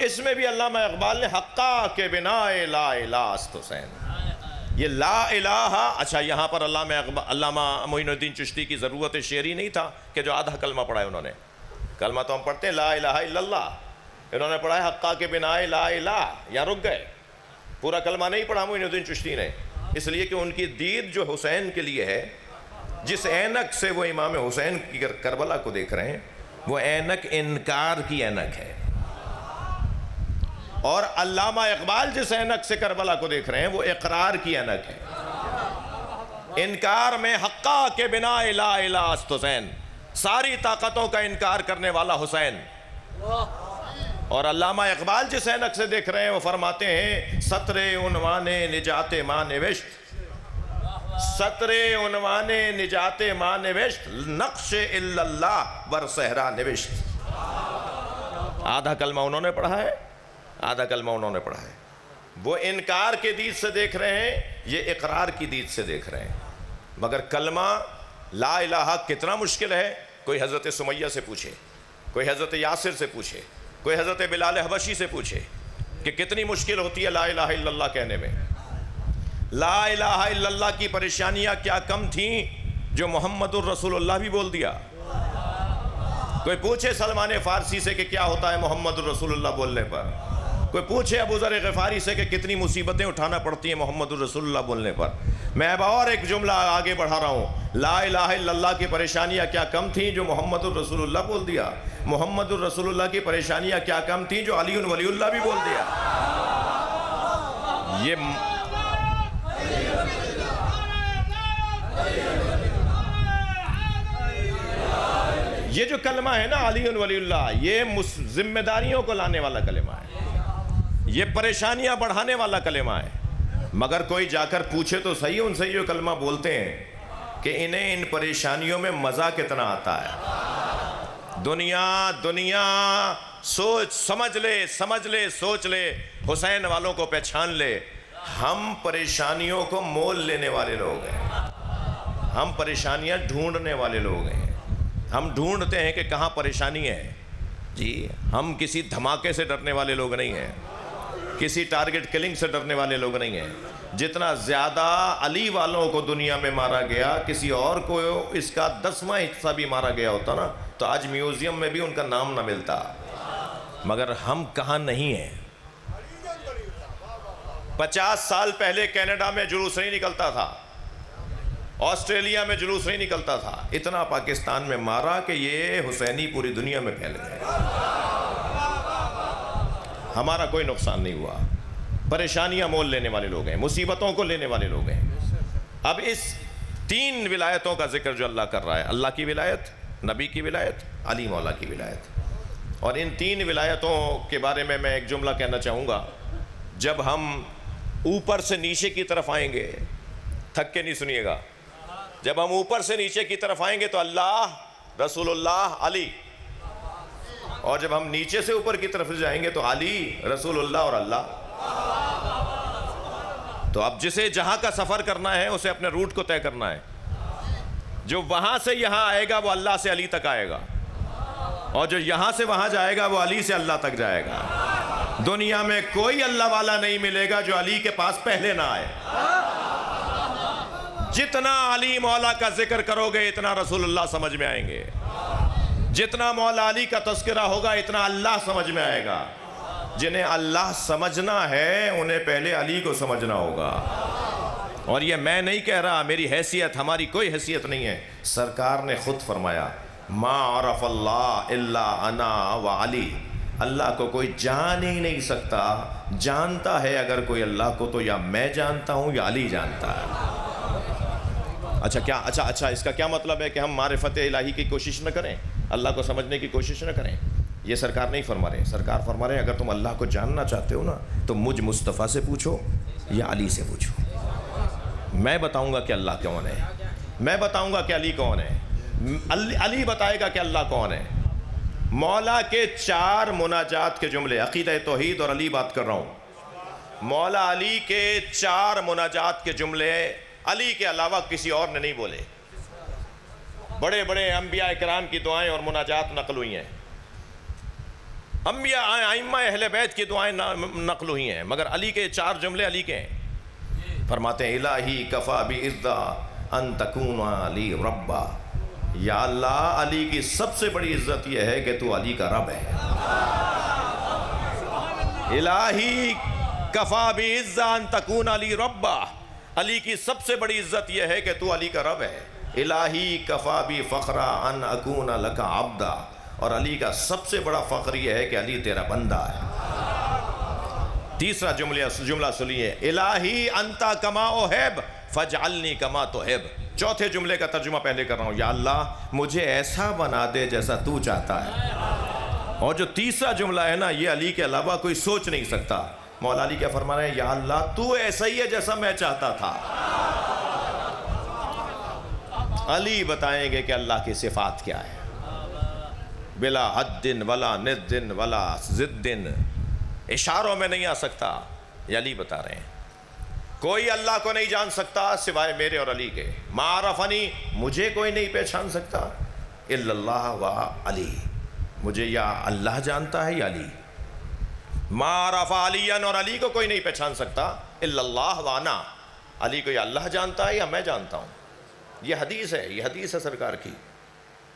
اس میں بھی علامہ اقبال نے حقا کے بنا لا الہ است حسین، یہ لا الہ، اچھا یہاں پر علامہ معین الدین چشتی کی ضرورت شعری نہیں تھا کہ جو آدھا کلمہ پڑھا ہے انہوں نے، کلمہ تو ہم پڑھتے ہیں لا الہ الا اللہ، انہوں نے پڑھا ہے حقا کے بنا لا الہ، یہاں رک گئے، پورا کلمہ نہیں پڑھا معین الدین چشتی نے، اس لیے کہ ان کی دید جو حسین کے لیے ہے، جس اینک سے وہ امام حسین کی کربلا کو دیکھ رہے ہیں، وہ اینک انکار کی اینک ہے، اور علامہ اقبال جس اینک سے کربلا کو دیکھ رہے ہیں وہ اقرار کی اینک ہے۔ انکار میں حقا کے بنا لا الہ است حسین، ساری طاقتوں کا انکار کرنے والا حسین، اور علامہ اقبال جس اینک سے دیکھ رہے ہیں وہ فرماتے ہیں سطر عنوان نجات ماں نوشت، سطر عنوان نجات ماں نوشت، نقش الا اللہ بر صحرا نوشت۔ آدھا کلمہ انہوں نے پڑھا ہے، آدھا کلمہ انہوں نے پڑھا ہے، وہ انکار کے دید سے دیکھ رہے ہیں، یہ اقرار کی دید سے دیکھ رہے ہیں۔ مگر کلمہ لا الہ کتنا مشکل ہے، کوئی حضرت سمیہ سے پوچھے، کوئی حضرت یاسر سے پوچھے، کوئی حضرت بلال حبشی سے پوچھے کہ کتنی مشکل ہوتی ہے لا الہ الا اللہ کہنے میں۔ لا الہ الا اللہ کی پریشانیاں کیا کم تھیں جو محمد الرسول اللہ بھی بول دیا۔ کوئی پوچھے سلمان فارسی سے کہ کیا ہوتا ہے محمد الرسول اللہ بولنے پر، کوئی پوچھے ابو ذر غفاری سے کہ کتنی مصیبتیں اٹھانا پڑتی ہیں محمد الرسول اللہ بولنے پر۔ میں اب اور ایک جملہ آگے بڑھا رہا ہوں، لا الہ الا اللہ کی پریشانیاں کیا کم تھیں جو محمد الرسول اللہ بول دیا، محمد الرسول اللہ کی پریشانیاں کیا کم تھیں جو علی ولی اللہ بھی بول دیا۔ یہ جو کلمہ ہے نا علی ولی اللہ، یہ ذمہ داریوں کو لانے والا کلمہ ہے، یہ پریشانیاں بڑھانے والا کلمہ ہے۔ مگر کوئی جا کر پوچھے تو صحیح ان سے یہ کلمہ بولتے ہیں کہ انہیں ان پریشانیوں میں مزہ کتنا آتا ہے۔ دنیا سوچ سمجھ لے سوچ لے، حسین والوں کو پہچان لے، ہم پریشانیوں کو مول لینے والے لوگ ہیں، ہم پریشانیاں ڈھونڈنے والے لوگ ہیں، ہم ڈھونڈتے ہیں کہ کہاں پریشانی ہے۔ جی ہم کسی دھماکے سے ڈرنے والے لوگ نہیں ہیں، کسی ٹارگٹ کلنگ سے ڈرنے والے لوگ نہیں ہیں. جتنا زیادہ علی والوں کو دنیا میں مارا گیا، کسی اور کو اس کا 10واں حصہ بھی مارا گیا ہوتا نا تو آج میوزیم میں بھی ان کا نام نہ ملتا. مگر ہم کہاں نہیں ہیں. 50 سال پہلے کینیڈا میں جلوس نہیں نکلتا تھا، آسٹریلیا میں جلوس نہیں نکلتا تھا، اتنا پاکستان میں مارا کہ یہ حسینی پوری دنیا میں پھیل گئے. ہمارا کوئی نقصان نہیں ہوا. پریشانیاں مول لینے والے لوگ ہیں، مصیبتوں کو لینے والے لوگ ہیں. اب اس 3 ولایتوں کا ذکر جو اللہ کر رہا ہے، اللہ کی ولایت، نبی کی ولایت، علی مولا کی ولایت. اور ان 3 ولایتوں کے بارے میں ایک جملہ کہنا چاہوں گا. جب ہم اوپر سے نیچے کی طرف آئیں گے، تھک کے نہیں سنیے گا، جب ہم اوپر سے نیچے کی طرف آئیں گے تو اللہ، رسول اللہ، علی. اور جب ہم نیچے سے اوپر کی طرف جائیں گے تو علی، رسول اللہ اور اللہ. تو اب جسے جہاں کا سفر کرنا ہے اسے اپنے روٹ کو طے کرنا ہے. جو وہاں سے یہاں آئے گا وہ اللہ سے علی تک آئے گا، اور جو یہاں سے وہاں جائے گا وہ علی سے اللہ تک جائے گا. دنیا میں کوئی اللہ والا نہیں ملے گا جو علی کے پاس پہلے نہ آئے. جتنا علی مولا کا ذکر کرو گے اتنا رسول اللہ سمجھ میں آئیں گے. جتنا مولا علی کا تذکرہ ہوگا اتنا اللہ سمجھ میں آئے گا. جنہیں اللہ سمجھنا ہے انہیں پہلے علی کو سمجھنا ہوگا. اور یہ میں نہیں کہہ رہا، میری حیثیت، ہماری کوئی حیثیت نہیں ہے. سرکار نے خود فرمایا ما عرف اللہ الا انا و علی. اللہ کو کوئی جان ہی نہیں سکتا. جانتا ہے اگر کوئی اللہ کو تو یا میں جانتا ہوں یا علی جانتا ہے. اچھا اس کا کیا مطلب ہے کہ ہم معرفت الہی کی کوشش نہ کریں، اللہ کو سمجھنے کی کوشش نہ کریں؟ یہ سرکار نہیں فرما رہے. سرکار فرما رہے ہیں اگر تم اللہ کو جاننا چاہتے ہو نا تو مجھ مصطفیٰ سے پوچھو یا علی سے پوچھو. میں بتاؤں گا کہ اللہ کون ہے، میں بتاؤں گا کہ علی کون ہے، علی بتائے گا کہ اللہ کون ہے. مولا کے 4 مناجات کے جملے، عقیدہ توحید اور علی بات کر رہا ہوں. مولا علی کے 4 مناجات کے جملے علی کے علاوہ کسی اور نے نہیں بولے. بڑے بڑے انبیاء کرام کی دعائیں اور مناجات نقل ہوئی ہیں، انبیاء ائمہ اہل بیت کی دعائیں نقل ہوئی ہیں، مگر علی کے 4 جملے علی کے ہیں. فرماتے ہیں الہی کفا بعزا ان تکون علی ربا. یا اللہ علی کی سب سے بڑی عزت یہ ہے کہ تو علی کا رب ہے. الہی کفا بعزا ان تکون علی ربا. علی کی سب سے بڑی عزت یہ ہے کہ تو علی کا رب ہے. الہی کفا بی فخرا ان اکون لکا عبدا. اور علی کا سب سے بڑا فخر یہ ہے کہ علی تیرا بندہ ہے. تیسرا جملہ سنیے، الہی انتا کما احب فاجعلنی کما تحب. چوتھے جملے کا ترجمہ پہلے کر رہا ہوں، یا اللہ مجھے ایسا بنا دے جیسا تو چاہتا ہے. اور جو تیسرا جملہ ہے نا یہ علی کے علاوہ کوئی سوچ نہیں سکتا. مولا علی کیا فرما رہے ہیں؟ یا اللہ تو ایسا ہی ہے جیسا میں چاہتا تھا. علی بتائیں گے کہ اللہ کی صفات کیا ہے. بلا حد ولا ند ولا ضد، اشاروں میں نہیں آ سکتا. یہ علی بتا رہے ہیں کوئی اللہ کو نہیں جان سکتا سوائے میرے اور علی کے. معرفنی، مجھے کوئی نہیں پہچان سکتا، الا اللہ و علی. مجھے یا اللہ جانتا ہے یا علی. معرف علیٰ، اور علی کو کوئی نہیں پہچان سکتا الا اللہ و انا. علی کو یا اللہ جانتا ہے یا میں جانتا ہوں. یہ حدیث ہے، یہ حدیث ہے سرکار کی.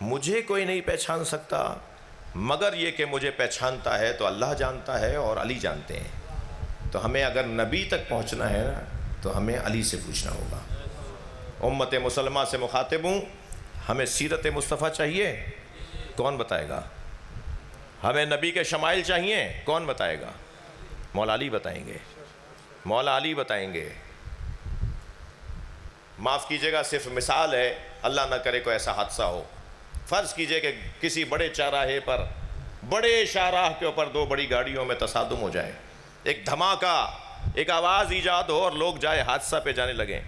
مجھے کوئی نہیں پہچان سکتا مگر یہ کہ مجھے پہچانتا ہے تو اللہ جانتا ہے اور علی جانتے ہیں. تو ہمیں اگر نبی تک پہنچنا ہے تو ہمیں علی سے پوچھنا ہوگا. امت مسلمہ سے مخاطب ہوں، ہمیں سیرت مصطفیٰ چاہیے، کون بتائے گا؟ ہمیں نبی کے شمائل چاہیے، کون بتائے گا؟ مولا علی بتائیں گے، مولا علی بتائیں گے. معاف کیجئے گا، صرف مثال ہے، اللہ نہ کرے کوئی ایسا حادثہ ہو. فرض کیجئے کہ کسی بڑے چوراہے پر، بڑے شاہراہ کے اوپر 2 بڑی گاڑیوں میں تصادم ہو جائے، ایک دھماکہ، ایک آواز ایجاد ہو اور لوگ جائے حادثہ پہ جانے لگیں.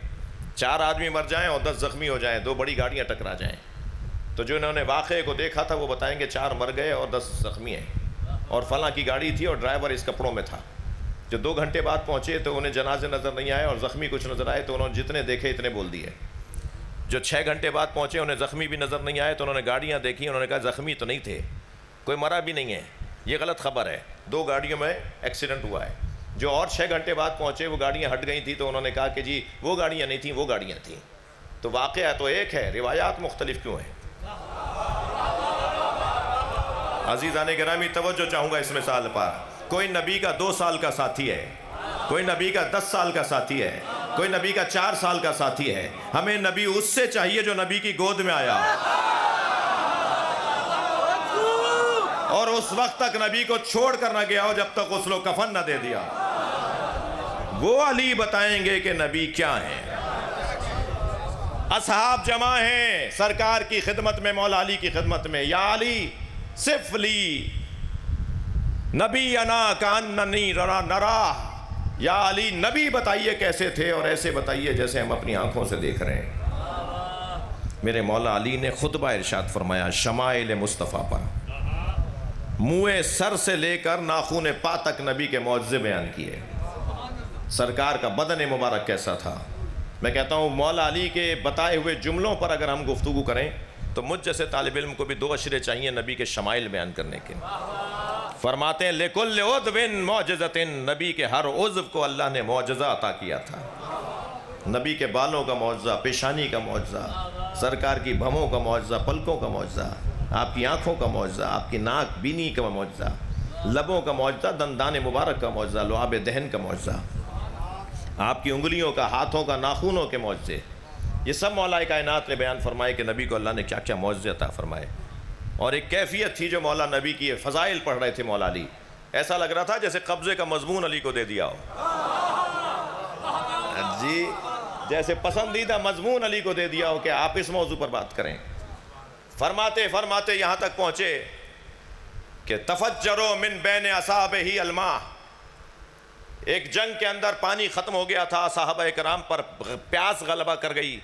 4 آدمی مر جائیں اور 10 زخمی ہو جائیں، 2 بڑی گاڑیاں ٹکرا جائیں. تو جو انہوں نے واقعے کو دیکھا تھا وہ بتائیں گے 4 مر گئے اور 10 زخمی ہیں، اور فلاں کی گاڑی تھی اور ڈرائیور اس کپڑوں میں تھا. جو 2 گھنٹے بعد پہنچے تو انہیں جنازے نظر نہیں آئے اور زخمی کچھ نظر آئے تو انہوں نے جتنے دیکھے اتنے بول دیے. جو 6 گھنٹے بعد پہنچے انہیں زخمی بھی نظر نہیں آئے تو انہوں نے گاڑیاں دیکھی، انہوں نے کہا زخمی تو نہیں تھے، کوئی مرا بھی نہیں ہے، یہ غلط خبر ہے، 2 گاڑیوں میں ایکسیڈنٹ ہوا ہے. جو اور 6 گھنٹے بعد پہنچے وہ گاڑیاں ہٹ گئی تھیں تو انہوں نے کہا کہ جی وہ گاڑیاں نہیں تھیں، وہ گاڑیاں تھیں. تو واقعہ تو ایک ہے، روایات مختلف کیوں ہیں؟ عزیزان گرامی توجہ چاہوں گا اس مثال پر. کوئی نبی کا 2 سال کا ساتھی ہے، کوئی نبی کا 10 سال کا ساتھی ہے، کوئی نبی کا 4 سال کا ساتھی ہے. ہمیں نبی اس سے چاہیے جو نبی کی گود میں آیا اور اس وقت تک نبی کو چھوڑ کر نہ گیا ہو جب تک غسل و کفن نہ دے دیا. وہ علی بتائیں گے کہ نبی کیا ہیں. اصحاب جمع ہیں سرکار کی خدمت میں، مولا علی کی خدمت میں. یا علی صف لی نبی انا کاننی نرا. یا علی نبی بتائیے کیسے تھے، اور ایسے بتائیے جیسے ہم اپنی آنکھوں سے دیکھ رہے ہیں. میرے مولا علی نے خطبہ ارشاد فرمایا شمائل مصطفیٰ پر، منہ سر سے لے کر ناخن پا تک نبی کے معجزے بیان کیے. سرکار کا بدن مبارک کیسا تھا. میں کہتا ہوں مولا علی کے بتائے ہوئے جملوں پر اگر ہم گفتگو کریں تو مجھ جیسے طالب علم کو بھی 2 اشرے چاہیے نبی کے شمائل بیان کرنے کے. فرماتے ہیں لِكُلِّ عُضْوٍ مُعْجِزَةٍ، نبی کے ہر عضو کو اللہ نے معجزہ عطا کیا تھا. نبی کے بالوں کا معجزہ، پیشانی کا معجزہ، سرکار کی بھموں کا معجزہ، پلکوں کا معجزہ، آپ کی آنکھوں کا معجزہ، آپ کی ناک بینی کا معجزہ، لبوں کا معجزہ، دندان مبارک کا معجزہ، لعاب دہن کا معجزہ، آپ کی انگلیوں کا، ہاتھوں کا، ناخنوں کے معجزے. یہ سب مولا کائنات نے بیان فرمائے کہ نبی کو اللہ نے کیا کیا معجزے عطا فرمائے. اور ایک کیفیت تھی جو مولا نبی کی فضائل پڑھ رہے تھے مولا علی، ایسا لگ رہا تھا جیسے قبضے کا مضمون علی کو دے دیا ہو. جی جیسے پسندیدہ مضمون علی کو دے دیا ہو کہ آپ اس موضوع پر بات کریں. فرماتے یہاں تک پہنچے کہ تفجروا من بین اصابعہ الماء. ایک جنگ کے اندر پانی ختم ہو گیا تھا، صحابہ کرام پر پیاس غلبہ کر گئی.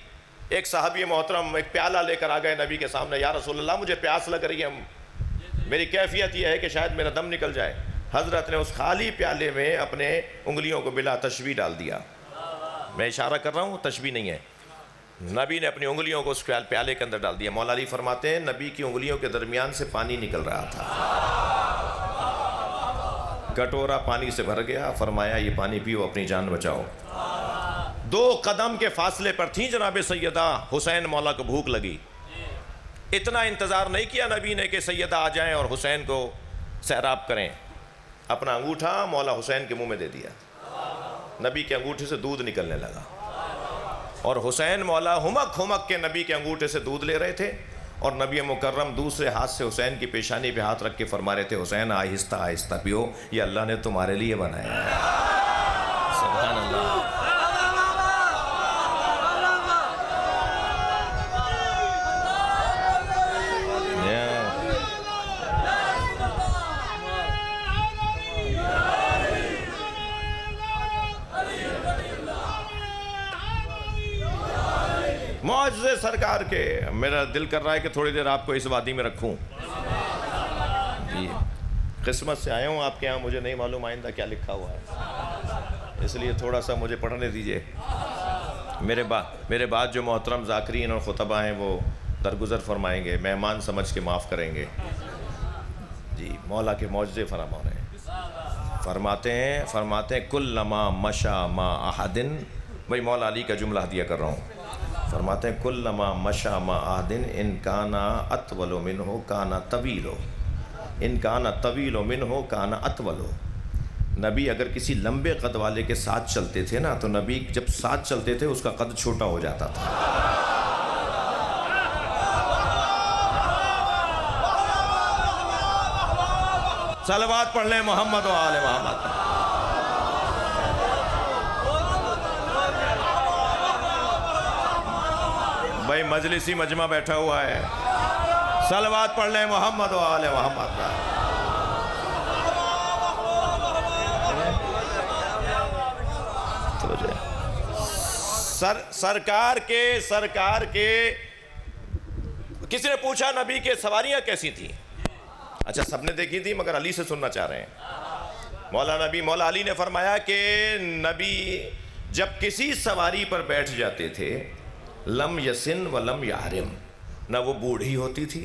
ایک صحابی محترم ایک پیالہ لے کر آ گئے نبی کے سامنے. یا رسول اللہ مجھے پیاس لگ رہی ہے، میری کیفیت یہ ہے کہ شاید میرا دم نکل جائے. حضرت نے اس خالی پیالے میں اپنے انگلیوں کو بلا تشبیہ ڈال دیا. میں اشارہ کر رہا ہوں، تشبیہ نہیں ہے. نبی نے اپنی انگلیوں کو اس پیالے کے اندر ڈال دیا. مولا علی فرماتے ہیں نبی کی انگلیوں کے درمیان سے پانی نکل رہا تھا. کٹورا پانی سے بھر گیا. فرمایا یہ پانی پیو، اپنی جان بچاؤ. 2 قدم کے فاصلے پر تھیں جناب سیدہ حسین. مولا کو بھوک لگی. اتنا انتظار نہیں کیا نبی نے کہ سیدہ آ جائیں اور حسین کو سیراب کریں. اپنا انگوٹھا مولا حسین کے منہ میں دے دیا. نبی کے انگوٹھے سے دودھ نکلنے لگا اور حسین مولا ہمک ہمک کے نبی کے انگوٹھے سے دودھ لے رہے تھے. اور نبی مکرم دوسرے ہاتھ سے حسین کی پیشانی پہ ہاتھ رکھ کے فرما رہے تھے حسین آہستہ آہستہ پیو، یہ اللہ نے تمہارے لیے بنایا ہے. سبحان اللہ. معجزے سرکار کے. میرا دل کر رہا ہے کہ تھوڑی دیر آپ کو اس وادی میں رکھوں. جی قسمت سے آیا ہوں آپ کے ہاں، مجھے نہیں معلوم آئندہ کیا لکھا ہوا ہے، اس لیے تھوڑا سا مجھے پڑھنے دیجئے. میرے بعد جو محترم ذاکرین اور خطبہ ہیں وہ درگزر فرمائیں گے، مہمان سمجھ کے معاف کریں گے. جی مولا کے معجزے فراہم ہو رہے ہیں. فرماتے ہیں کلما مشا ما احدن. بھائی مولا علی کا جملہ ہدیہ کر رہا ہوں. فرماتے ہیں کلما مشا ما احدن ان کانا اطول منہ کانا طویل، ان کانا طویل منہ کانا اطول. نبی اگر کسی لمبے قد والے کے ساتھ چلتے تھے نا تو نبی جب ساتھ چلتے تھے اس کا قد چھوٹا ہو جاتا تھا. صلوات پڑھ لیں محمد و آل محمد. بھائی مجلسی مجمع بیٹھا ہوا ہے، صلوات پڑھ لیں محمد و آل محمد. سرکار کے کسی نے پوچھا نبی کے سواریاں کیسی تھیں. اچھا سب نے دیکھی تھی مگر علی سے سننا چاہ رہے ہیں. مولا علی نے فرمایا کہ نبی جب کسی سواری پر بیٹھ جاتے تھے لم یسن و لم یحرم، نہ وہ بوڑھی ہوتی تھی.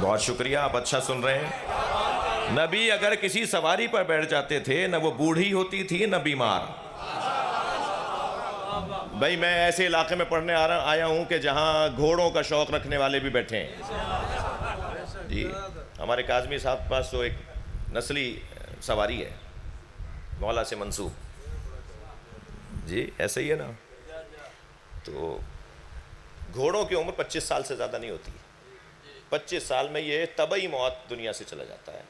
بہت شکریہ، آپ اچھا سن رہے ہیں. نبی اگر کسی سواری پر بیٹھ جاتے تھے نہ وہ بوڑھی ہوتی تھی نہ بیمار. بھائی میں ایسے علاقے میں پڑھنے آیا ہوں کہ جہاں گھوڑوں کا شوق رکھنے والے بھی بیٹھے ہیں. جی ہمارے کاظمی صاحب کے پاس تو ایک نسلی سواری ہے مولا سے منسوب. جی ایسا ہی ہے نا. تو گھوڑوں کی عمر 25 سال سے زیادہ نہیں ہوتی. 25 سال میں یہ طبعی موت دنیا سے چلا جاتا ہے.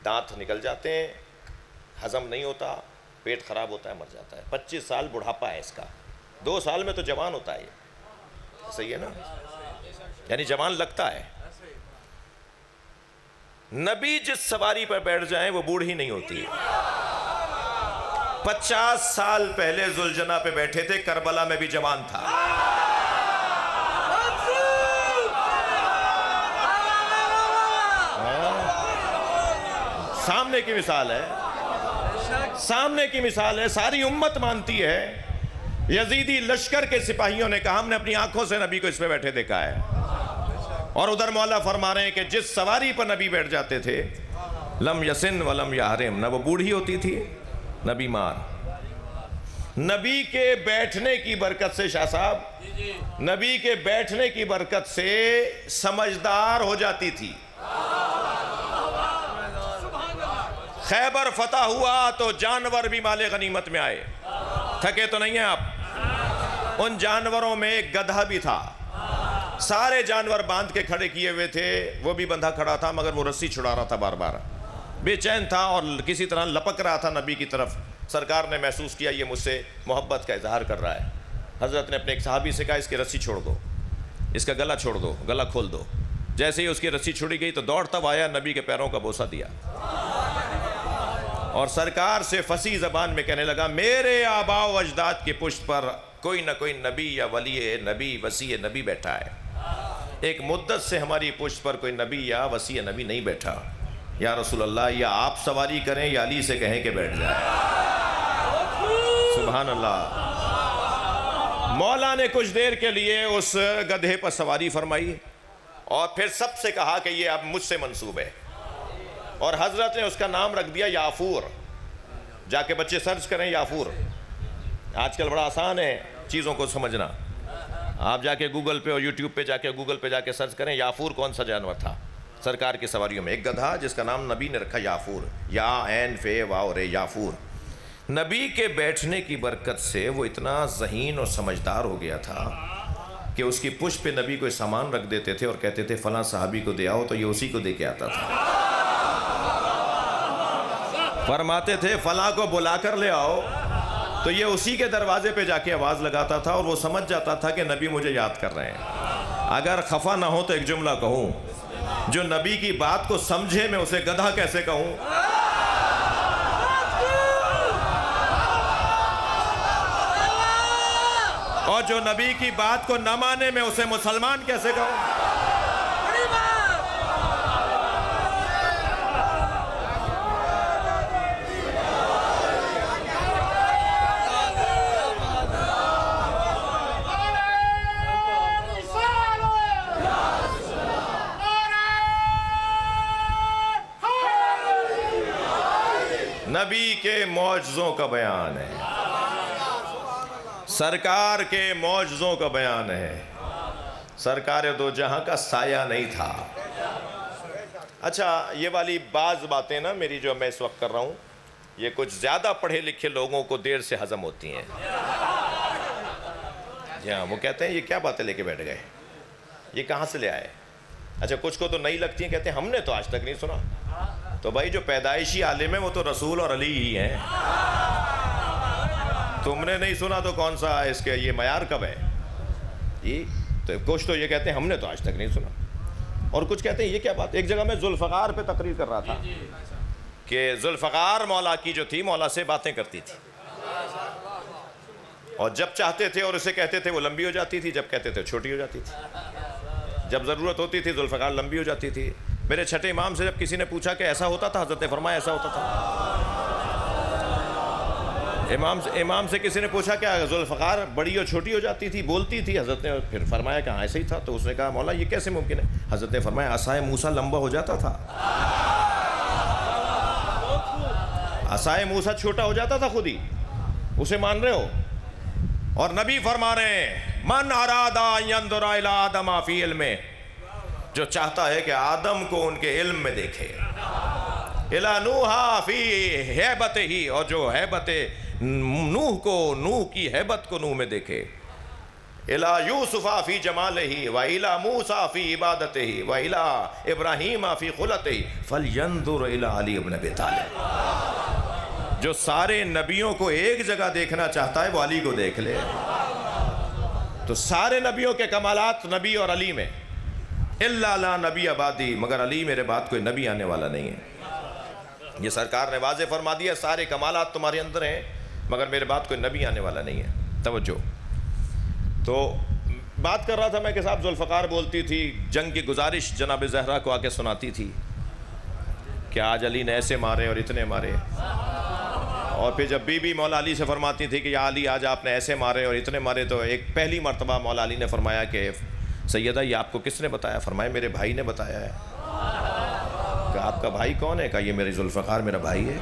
دانت نکل جاتے ہیں, ہضم نہیں ہوتا, پیٹ خراب ہوتا ہے, مر جاتا ہے. 25 سال بڑھاپا ہے اس کا. 2 سال میں تو جوان ہوتا ہے یہ. صحیح ہے نا, یعنی جوان لگتا ہے. نبی جس سواری پر بیٹھ جائیں وہ بوڑھی نہیں ہوتی. 50 سال پہلے ذوالجناح پہ بیٹھے تھے, کربلا میں بھی جوان تھا. سامنے کی مثال ہے, سامنے کی مثال ہے, ساری امت مانتی ہے. یزیدی لشکر کے سپاہیوں نے کہا ہم نے اپنی آنکھوں سے نبی کو اس پہ بیٹھے دیکھا ہے. اور ادھر مولا فرما رہے ہیں کہ جس سواری پر نبی بیٹھ جاتے تھے لم یسن ولم یحرم, نہ وہ بوڑھی ہوتی تھی نہ بیمار. نبی کے بیٹھنے کی برکت سے, شاہ صاحب, نبی کے بیٹھنے کی برکت سے سمجھدار ہو جاتی تھی. خیبر فتح ہوا تو جانور بھی مال غنیمت میں آئے. تھکے تو نہیں ہیں آپ؟ ان جانوروں میں ایک گدھا بھی تھا. سارے جانور باندھ کے کھڑے کیے ہوئے تھے, وہ بھی بندھا کھڑا تھا مگر وہ رسی چھڑا رہا تھا بار بار. بے چین تھا اور کسی طرح لپک رہا تھا نبی کی طرف. سرکار نے محسوس کیا یہ مجھ سے محبت کا اظہار کر رہا ہے. حضرت نے اپنے ایک صحابی سے کہا اس کی رسی چھوڑ دو, اس کا گلا چھوڑ دو, گلا کھول دو. جیسے ہی اس کی رسی چھوڑی گئی تو دوڑتا ہوا آیا, نبی کے پیروں کا بوسہ دیا اور سرکار سے فصیح زبان میں کہنے لگا میرے آباء و اجداد کی پشت پر کوئی نہ کوئی نبی یا ولی نبی وسیع نبی بیٹھا ہے. ایک مدت سے ہماری پشت پر کوئی نبی یا وسیع نبی نہیں بیٹھا. یا رسول اللہ, یا آپ سواری کریں یا علی سے کہیں کہ بیٹھ جائے. سبحان اللہ. مولا نے کچھ دیر کے لیے اس گدھے پر سواری فرمائی اور پھر سب سے کہا کہ یہ اب مجھ سے منسوب ہے. اور حضرت نے اس کا نام رکھ دیا یافور. جا کے بچے سرچ کریں یافور. آج کل بڑا آسان ہے چیزوں کو سمجھنا. آپ جا کے گوگل پہ اور یوٹیوب پہ جا کے گوگل پہ جا کے سرچ کریں یافور کون سا جانور تھا. سرکار کی سواریوں میں ایک گدھا جس کا نام نبی نے رکھا یافور. یا عین فے واو رے, یافور. نبی کے بیٹھنے کی برکت سے وہ اتنا ذہین اور سمجھدار ہو گیا تھا کہ اس کی پشت پہ نبی کوئی سامان رکھ دیتے تھے اور کہتے تھے فلاں صحابی کو دے آؤ, تو یہ اسی کو دے کے آتا تھا. فرماتے تھے فلاں کو بلا کر لے آؤ, تو یہ اسی کے دروازے پہ جا کے آواز لگاتا تھا اور وہ سمجھ جاتا تھا کہ نبی مجھے یاد کر رہے ہیں. اگر خفا نہ ہو تو ایک جملہ کہوں, جو نبی کی بات کو سمجھے میں اسے گدھا کیسے کہوں؟ اور جو نبی کی بات کو نہ مانے میں اسے مسلمان کیسے کہوں؟ نبی کے معجزوں کا بیان ہے, سرکار کے معجزوں کا بیان ہے. سرکار دو جہاں کا سایہ نہیں تھا. اچھا یہ والی بعض باتیں نا میری جو میں اس وقت کر رہا ہوں, یہ کچھ زیادہ پڑھے لکھے لوگوں کو دیر سے ہضم ہوتی ہیں. جی ہاں, وہ کہتے ہیں یہ کیا باتیں لے کے بیٹھ گئے, یہ کہاں سے لے آئے. اچھا کچھ کو تو نہیں لگتی ہیں, کہتے ہیں ہم نے تو آج تک نہیں سنا. تو بھائی جو پیدائشی عالم ہے وہ تو رسول اور علی ہی ہیں. تم نے نہیں سنا تو کون سا اس کے یہ معیار کب ہے جی. تو کچھ تو یہ کہتے ہیں ہم نے تو آج تک نہیں سنا, اور کچھ کہتے ہیں یہ کیا بات. ایک جگہ میں ذوالفقار پہ تقریر کر رہا تھا کہ ذوالفقار مولا کی جو تھی مولا سے باتیں کرتی تھی, اور جب چاہتے تھے اور اسے کہتے تھے وہ لمبی ہو جاتی تھی, جب کہتے تھے چھوٹی ہو جاتی تھی. جب ضرورت ہوتی تھی ذوالفقار لمبی ہو جاتی تھی. میرے چھٹے امام سے جب کسی نے پوچھا کہ ایسا ہوتا تھا, حضرت نے فرمایا ایسا ہوتا تھا. امام سے کسی نے پوچھا کہ ذوالفقار بڑی اور چھوٹی ہو جاتی تھی, بولتی تھی, حضرت نے پھر فرمایا کہ ہاں ایسا ہی تھا. تو اس نے کہا مولا یہ کیسے ممکن ہے. حضرت نے فرمایا عصائے موسیٰ لمبا ہو جاتا تھا. عصائے موسیٰ چھوٹا ہو جاتا تھا خود ہی، اسے مان رہے ہو؟ اور نبی فرما رہے ہیں من اراد ان ينظر الى آدم فی علم، جو چاہتا ہے کہ آدم کو ان کے علم میں دیکھے، الى نوح فی ہیبتہ، اور جو ہیبت نوح کو، نوح کی ہیبت کو نوح میں دیکھے، الى یوسف فی جمالہ والى موسیٰ فی عبادتہ والى ابراہیم فی خلتہ فلینظر الى علی بن ابی طالب۔ جو سارے نبیوں کو ایک جگہ دیکھنا چاہتا ہے وہ علی کو دیکھ لے۔ تو سارے نبیوں کے کمالات نبی اور علی میں، الا لا نبی بعدی، مگر علی میرے بعد کوئی نبی آنے والا نہیں ہے۔ یہ سرکار نے واضح فرما دیا، سارے کمالات تمہارے اندر ہیں مگر میرے بعد کوئی نبی آنے والا نہیں ہے۔ توجہ، تو بات کر رہا تھا میں کہ صاحب ذوالفقار بولتی تھی، جنگ کی گزارش جناب زہرا کو آ کے سناتی تھی کہ آج علی نے ایسے مارے اور اتنے مارے، اور پھر جب بی بی مولا علی سے فرماتی تھی کہ یا علی آج آپ نے ایسے مارے اور اتنے مارے، تو ایک پہلی مرتبہ مولا علی نے فرمایا کہ سیدہ یہ آپ کو کس نے بتایا؟ فرمایا میرے بھائی نے بتایا ہے۔ کہ آپ کا بھائی کون ہے؟ کہا یہ میرے ذوالفقار میرا بھائی ہے۔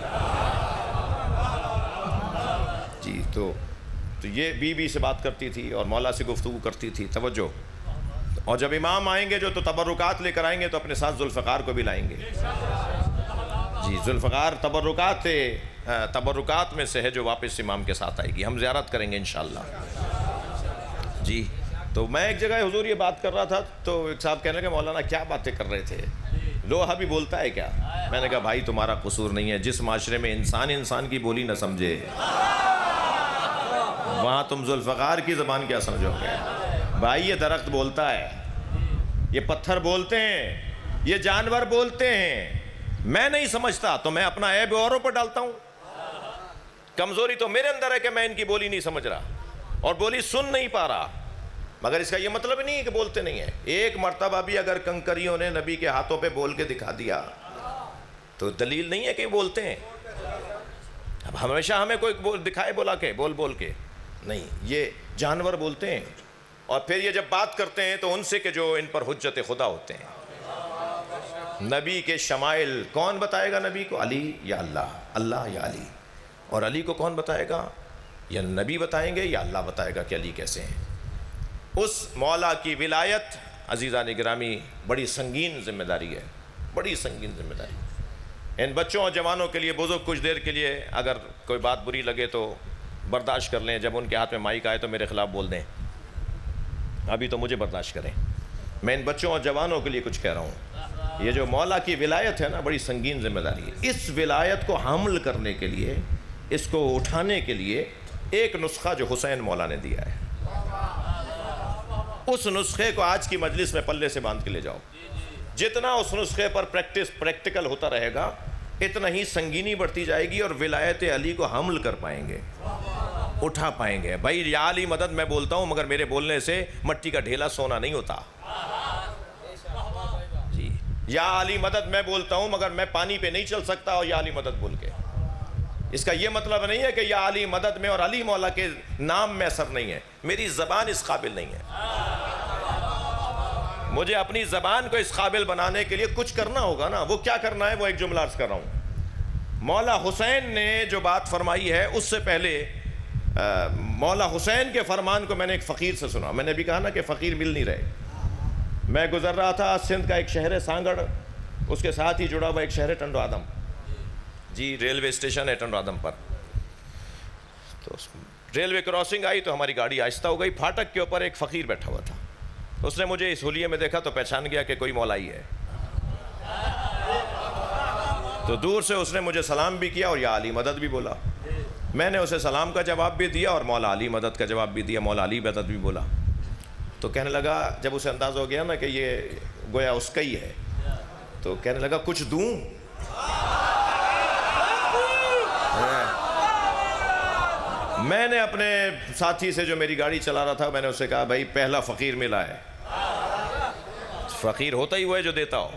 جی، تو یہ بی بی سے بات کرتی تھی اور مولا سے گفتگو کرتی تھی۔ توجہ، اور جب امام آئیں گے جو تو تبرکات لے کر آئیں گے تو اپنے ساتھ ذوالفقار کو بھی لائیں گے۔ جی، ذوالفقار تبرکات میں سے ہے جو واپس امام کے ساتھ آئے گی، ہم زیارت کریں گے انشاءاللہ۔ جی، تو میں ایک جگہ حضور یہ بات کر رہا تھا تو ایک صاحب کہنے لگے مولانا کیا باتیں کر رہے تھے، لوہا بھی بولتا ہے کیا؟ میں نے کہا بھائی تمہارا قصور نہیں ہے، جس معاشرے میں انسان کی بولی نہ سمجھے وہاں تم ذوالفقار کی زبان کیا سمجھو گے؟ بھائی یہ درخت بولتا ہے، یہ پتھر بولتے ہیں، یہ جانور بولتے ہیں، میں نہیں سمجھتا تو میں اپنا عیب اوروں پر ڈالتا ہوں۔ کمزوری تو میرے اندر ہے کہ میں ان کی بولی نہیں سمجھ رہا اور بولی سن نہیں پا رہا، مگر اس کا یہ مطلب نہیں ہے کہ بولتے نہیں ہیں۔ ایک مرتبہ بھی اگر کنکریوں نے نبی کے ہاتھوں پہ بول کے دکھا دیا تو دلیل نہیں ہے کہ بولتے ہیں۔ اب ہمیشہ ہمیں کوئی دکھائے بولا کے بول کے نہیں، یہ جانور بولتے ہیں، اور پھر یہ جب بات کرتے ہیں تو ان سے کہ جو ان پر حجت خدا ہوتے ہیں۔ نبی کے شمائل کون بتائے گا نبی کو؟ علی یا اللہ، اللہ یا علی۔ اور علی کو کون بتائے گا؟ یا نبی بتائیں گے یا اللہ بتائے گا کہ علی کیسے ہیں۔ اس مولا کی ولایت عزیزان گرامی بڑی سنگین ذمہ داری ہے، بڑی سنگین ذمہ داری۔ ان بچوں اور جوانوں کے لیے بزرگ کچھ دیر کے لیے اگر کوئی بات بری لگے تو برداشت کر لیں، جب ان کے ہاتھ میں مائک آئے تو میرے خلاف بول دیں، ابھی تو مجھے برداشت کریں۔ میں ان بچوں اور جوانوں کے لیے کچھ کہہ رہا ہوں، یہ جو مولا کی ولایت ہے نا بڑی سنگین ذمہ داری ہے۔ اس ولایت کو حامل کرنے کے لیے، اس کو اٹھانے کے لیے ایک نسخہ جو حسین مولا نے دیا ہے، اس نسخے کو آج کی مجلس میں پلے سے باندھ کے لے جاؤ۔ جتنا اس نسخے پر پریکٹیکل ہوتا رہے گا اتنا ہی سنگینی بڑھتی جائے گی اور ولایت علی کو حمل کر پائیں گے، اٹھا پائیں گے۔ بھائی یا علی مدد میں بولتا ہوں مگر میرے بولنے سے مٹی کا ڈھیلا سونا نہیں ہوتا۔ جی، یا علی مدد میں بولتا ہوں مگر میں پانی پہ نہیں چل سکتا اور یا علی مدد بول کے۔ اس کا یہ مطلب نہیں ہے کہ یا علی مدد میں اور علی مولا کے نام میں اثر نہیں ہے، میری زبان اس قابل نہیں ہے۔ مجھے اپنی زبان کو اس قابل بنانے کے لیے کچھ کرنا ہوگا نا، وہ کیا کرنا ہے وہ ایک جملہ عرض کر رہا ہوں۔ مولا حسین نے جو بات فرمائی ہے اس سے پہلے مولا حسین کے فرمان کو میں نے ایک فقیر سے سنا۔ میں نے بھی کہا نا کہ فقیر مل نہیں رہے۔ میں گزر رہا تھا سندھ کا ایک شہر ہے سانگڑ، اس کے ساتھ ہی جڑا ہوا ایک شہر ہے ٹنڈو آدم، جی ریلوے اسٹیشن ہے ٹنڈو آدم پر۔ تو ریلوے کراسنگ آئی تو ہماری گاڑی آہستہ ہو گئی، پھاٹک کے اوپر ایک فقیر بیٹھا ہوا تھا، اس نے مجھے اس حلیے میں دیکھا تو پہچان گیا کہ کوئی مولائی ہے، تو دور سے اس نے مجھے سلام بھی کیا اور یا علی مدد بھی بولا۔ میں نے اسے سلام کا جواب بھی دیا اور مولا علی مدد کا جواب بھی دیا، مولا علی مدد بھی بولا۔ تو کہنے لگا جب اسے انداز ہو گیا نا کہ یہ گویا اس کا ہی ہے، تو کہنے لگا کچھ دوں؟ میں نے اپنے ساتھی سے جو میری گاڑی چلا رہا تھا میں نے اسے کہا بھائی پہلا فقیر ملا ہے۔ فقیر ہوتا ہی وہ ہے جو دیتا ہو،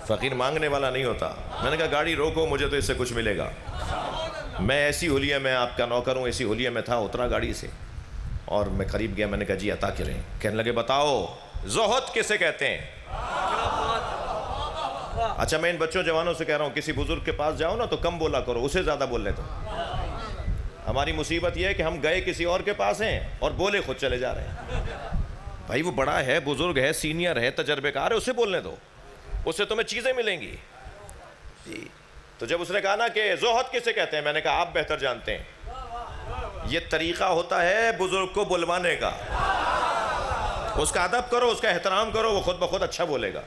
فقیر مانگنے والا نہیں ہوتا۔ میں نے کہا گاڑی روکو، مجھے تو اس سے کچھ ملے گا۔ میں ایسی حلیے میں آپ کا نوکر ہوں، ایسی حلیے میں تھا، اترا گاڑی سے اور میں قریب گیا، میں نے کہا جی عطا کریں۔ کہنے لگے بتاؤ زہد کسے کہتے ہیں؟ اچھا میں ان بچوں جوانوں سے کہہ رہا ہوں کسی بزرگ کے پاس جاؤ نا تو کم بولا کرو، اسے زیادہ بول لے تو۔ ہماری مصیبت یہ ہے کہ ہم گئے کسی اور کے پاس ہیں اور بولے خود چلے جا رہے ہیں۔ بھائی وہ بڑا ہے، بزرگ ہے، سینئر ہے، تجربہ کار ہے، اسے بولنے دو، اس سے تمہیں چیزیں ملیں گی جی۔ تو جب اس نے کہا نا کہ زہد کسے کہتے ہیں، میں نے کہا آپ بہتر جانتے ہیں۔ یہ طریقہ ہوتا ہے بزرگ کو بلوانے کا، اس کا ادب کرو، اس کا احترام کرو، وہ خود بخود اچھا بولے گا۔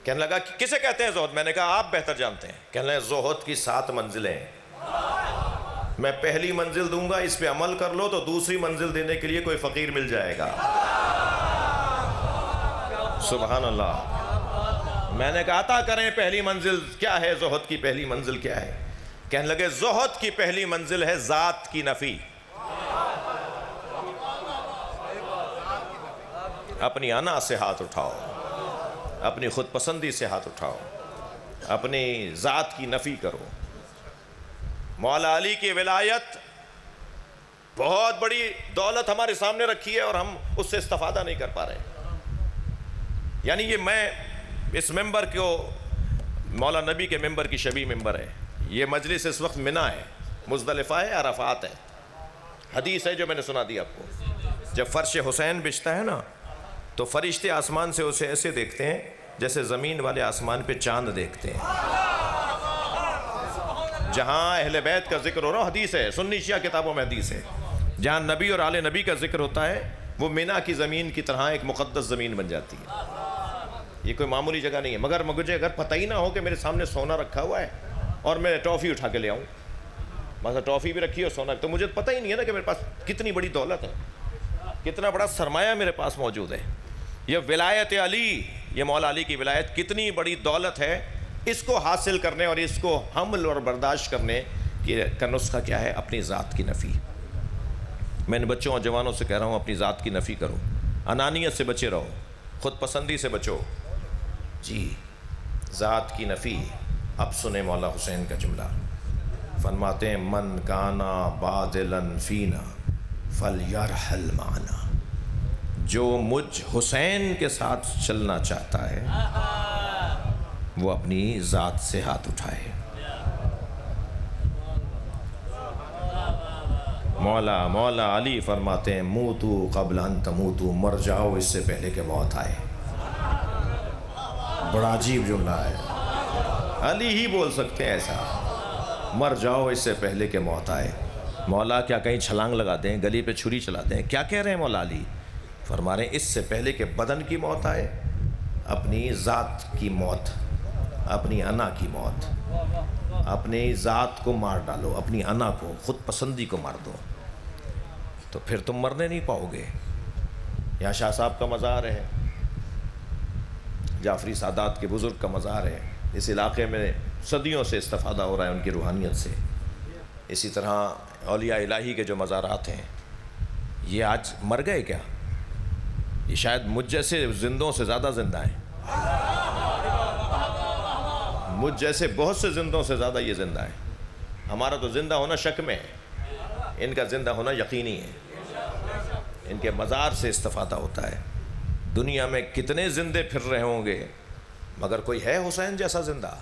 کہنے لگا کسے کہتے ہیں زہد، میں نے کہا آپ بہتر جانتے ہیں۔ کہنے لگا زہد کی 7 منزلیں، میں پہلی منزل دوں گا، اس پہ عمل کر لو تو دوسری منزل دینے کے لیے کوئی فقیر مل جائے گا۔ سبحان اللہ۔ میں نے کہا عطا کریں پہلی منزل کیا ہے، زہد کی پہلی منزل کیا ہے؟ کہنے لگے زہد کی پہلی منزل ہے ذات کی نفی، اپنی انا سے ہاتھ اٹھاؤ، اپنی خود پسندی سے ہاتھ اٹھاؤ، اپنی ذات کی نفی کرو۔ مولا علی کی ولایت بہت بڑی دولت ہمارے سامنے رکھی ہے اور ہم اس سے استفادہ نہیں کر پا رہے ہیں۔ یعنی یہ میں اس ممبر کو، مولا نبی کے ممبر کی شبیہ ممبر ہے، یہ مجلس اس وقت منی ہے، مزدلفہ ہے، عرفات ہے۔ حدیث ہے جو میں نے سنا دی آپ کو، جب فرش حسین بچھتا ہے نا تو فرشتے آسمان سے اسے ایسے دیکھتے ہیں جیسے زمین والے آسمان پہ چاند دیکھتے ہیں۔ جہاں اہل بیت کا ذکر ہو رہا، حدیث ہے، سنی شیعہ کتابوں میں حدیث ہے، جہاں نبی اور آل نبی کا ذکر ہوتا ہے وہ منی کی زمین کی طرح ایک مقدس زمین بن جاتی ہے۔ یہ کوئی معمولی جگہ نہیں ہے۔ مگر مجھے اگر پتہ ہی نہ ہو کہ میرے سامنے سونا رکھا ہوا ہے اور میں ٹافی اٹھا کے لے آؤں، مثلا ٹافی بھی رکھی اور سونا، تو مجھے پتہ ہی نہیں ہے نا کہ میرے پاس کتنی بڑی دولت ہے، کتنا بڑا سرمایہ میرے پاس موجود ہے۔ یہ ولایت علی، یہ مولا علی کی ولایت کتنی بڑی دولت ہے، اس کو حاصل کرنے اور اس کو حمل اور برداشت کرنے کا نسخہ کیا ہے؟ اپنی ذات کی نفی۔ میں ان بچوں اور جوانوں سے کہہ رہا ہوں اپنی ذات کی نفی کرو، انانیت سے بچے رہو، خود پسندی سے بچو جی، ذات کی نفی۔ اب سنیں مولا حسین کا جملہ، فرماتے ہیں من کانا بادلاً فینا فلیرحل معنا، جو مجھ حسین کے ساتھ چلنا چاہتا ہے وہ اپنی ذات سے ہاتھ اٹھائے۔ مولا علی فرماتے ہیں موتو قبل ان تموتو، مر جاؤ اس سے پہلے کہ موت آئے۔ بڑا عجیب جملہ ہے، علی ہی بول سکتے ہیں ایسا، مر جاؤ اس سے پہلے کہ موت آئے۔ مولا کیا کہیں چھلانگ لگا دیں، گلی پہ چھری چلا دیں؟ کیا کہہ رہے ہیں مولا علی؟ فرما رہے ہیں اس سے پہلے کہ بدن کی موت آئے، اپنی ذات کی موت، اپنی انا کی موت، اپنی ذات کو مار ڈالو، اپنی انا کو، خود پسندی کو مار دو، تو پھر تم مرنے نہیں پاؤ گے۔ یہاں شاہ صاحب کا مزار ہے، جعفری سادات کے بزرگ کا مزار ہے، اس علاقے میں صدیوں سے استفادہ ہو رہا ہے ان کی روحانیت سے۔ اسی طرح اولیاء الہی کے جو مزارات ہیں، یہ آج مر گئے کیا؟ یہ شاید مجھ جیسے زندوں سے زیادہ زندہ ہیں، مجھ جیسے بہت سے زندوں سے زیادہ یہ زندہ ہیں۔ ہمارا تو زندہ ہونا شک میں ہے، ان کا زندہ ہونا یقینی ہے، ان کے مزار سے استفادہ ہوتا ہے۔ دنیا میں کتنے زندے پھر رہے ہوں گے مگر کوئی ہے حسین جیسا زندہ،